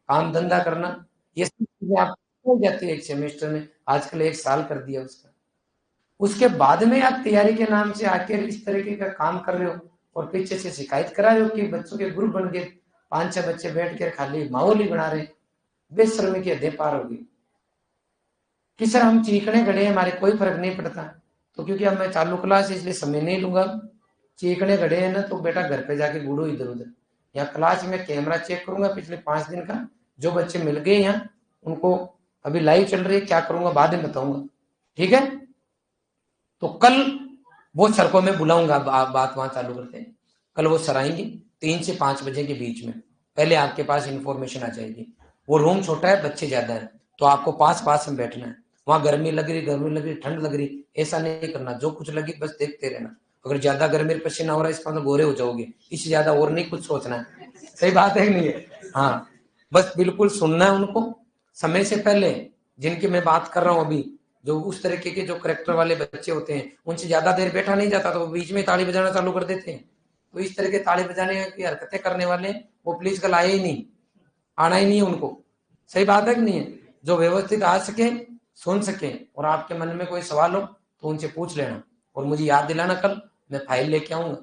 काम धंधा करना, ये सब चीजें आप हो जाती है एक सेमेस्टर में। आजकल 1 साल कर दिया उसका। उसके बाद में आप तैयारी के नाम से आकर इस तरीके का काम कर रहे हो और पीछे से शिकायत करा रहे हो कि बच्चों के ग्रुप बन गए, 5-6 बच्चे बैठ कर खाली माहौल ही बना रहे। बेशर्मी की हदें पार होगी कि सर हम चीखने खड़े हैं, हमारे कोई फर्क नहीं पड़ता, तो क्योंकि अब मैं चालू क्लास इसलिए समय नहीं लूंगा। चीखने खड़े हैं ना तो बेटा घर पे जाके गुड़ो इधर उधर, या क्लास में कैमरा चेक करूंगा पिछले 5 दिन का, जो बच्चे मिल गए यहाँ उनको अभी लाइव चल रही है, क्या करूंगा बाद में बताऊंगा, ठीक है? तो कल वो सर को मैं बुलाऊंगा, बात वहां चालू करते हैं। कल वो सर आएंगे 3 से 5 बजे के बीच में, पहले आपके पास इंफॉर्मेशन आ जाएगी। वो रूम छोटा है, बच्चे ज्यादा है, तो आपको पास में बैठना है। वहां गर्मी लग रही ठंड लग रही ऐसा नहीं करना, जो कुछ लगी बस देखते रहना। अगर ज्यादा गर्मी पसीना हो रहा है इसका मतलब गोरे हो जाओगे, इससे ज्यादा और नहीं कुछ सोचना है। सही बात है कि नहीं है? हाँ, बस बिल्कुल सुनना है उनको समय से पहले। जिनकी मैं बात कर रहा हूँ अभी, जो उस तरीके के जो करेक्टर वाले बच्चे होते हैं उनसे ज्यादा देर बैठा नहीं जाता, तो वो बीच में ताली बजाना चालू कर देते हैं। तो इस तरह के ताली बजाने की हरकतें करने वाले वो प्लीज कल आए ही नहीं, आना ही नहीं है उनको। सही बात है कि नहीं है? जो व्यवस्थित आ सके, सुन सके, और आपके मन में कोई सवाल हो तो उनसे पूछ लेना और मुझे याद दिलाना, कल मैं फाइल लेके आऊंगा।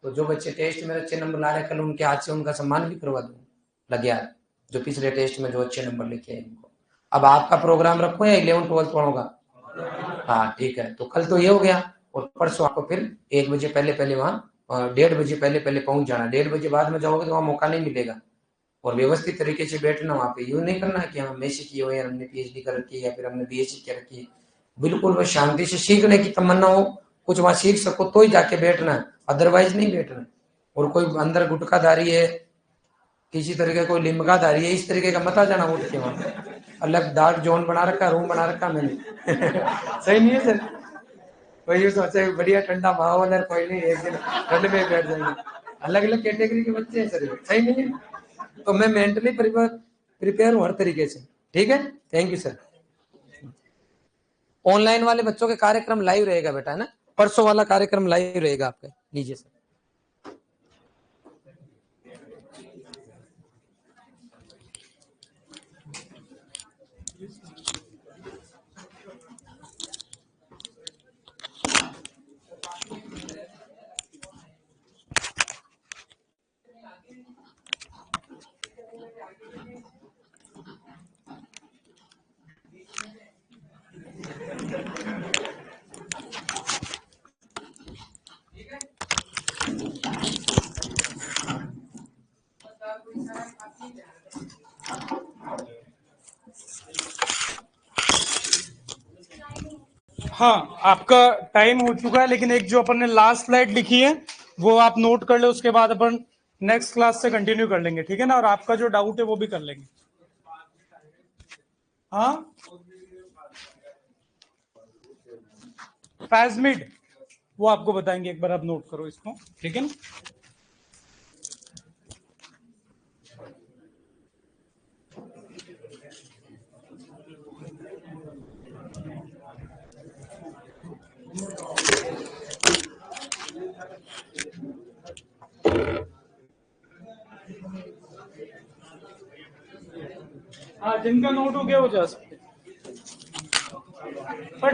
तो जो बच्चे टेस्ट में अच्छे नंबर ला रहे हैं कल उनके हाथ से उनका सम्मान भी करवा दूंगा लगे यार, जो पिछले टेस्ट में जो अच्छे नंबर लेके आए उनको। अब आपका प्रोग्राम रखो या 11-12 पढ़ोगा? हाँ ठीक है, तो कल तो ये हो गया, और परसों आपको फिर 1 बजे पहले वहां 1:30 बजे पहले पहुंच जाना। 1:30 बजे बाद में जाओगे तो वहां मौका नहीं मिलेगा, और व्यवस्थित तरीके से बैठना वहां पे। यूं नहीं करना कि हम एमएससी किए हुए, हमने पीएचडी कर रखी है या फिर हमने बीएससी कर रखी है। बिल्कुल बस शांति से सीखने की तमन्ना हो, कुछ वहां सीख सको तो ही जाके बैठना है, अदरवाइज नहीं बैठना। और कोई अंदर गुटखाधारी है, किसी तरीके कोई लिम्काधारी है, इस तरीके का मत आ जाना उठ के वहां। अलग डार्क जोन बना रखा, रूम बना रखा मैंने सही नहीं है सर? कोई सोचे बढ़िया ठंडा माहौल है, कोई नहीं एक दिन ठंड में बैठ जाएंगे। अलग अलग कैटेगरी के बच्चे हैं सर, सही नहीं है? तो मैं मेंटली प्रिपेयर हूँ हर तरीके से। ठीक है, थैंक यू सर। ऑनलाइन वाले बच्चों के कार्यक्रम लाइव रहेगा बेटा, है ना, परसों वाला कार्यक्रम लाइव रहेगा आपके। लीजिए सर। हाँ, आपका टाइम हो चुका है, लेकिन एक जो अपन ने लास्ट स्लाइड लिखी है वो आप नोट कर ले, उसके बाद अपन नेक्स्ट क्लास से कंटिन्यू कर लेंगे, ठीक है ना। और आपका जो डाउट है वो भी कर लेंगे। हाँ, पैजमिड वो आपको बताएंगे, एक बार आप नोट करो इसको, ठीक है ना। हाँ, जिनका नोट हो गया वो जा सकते, बट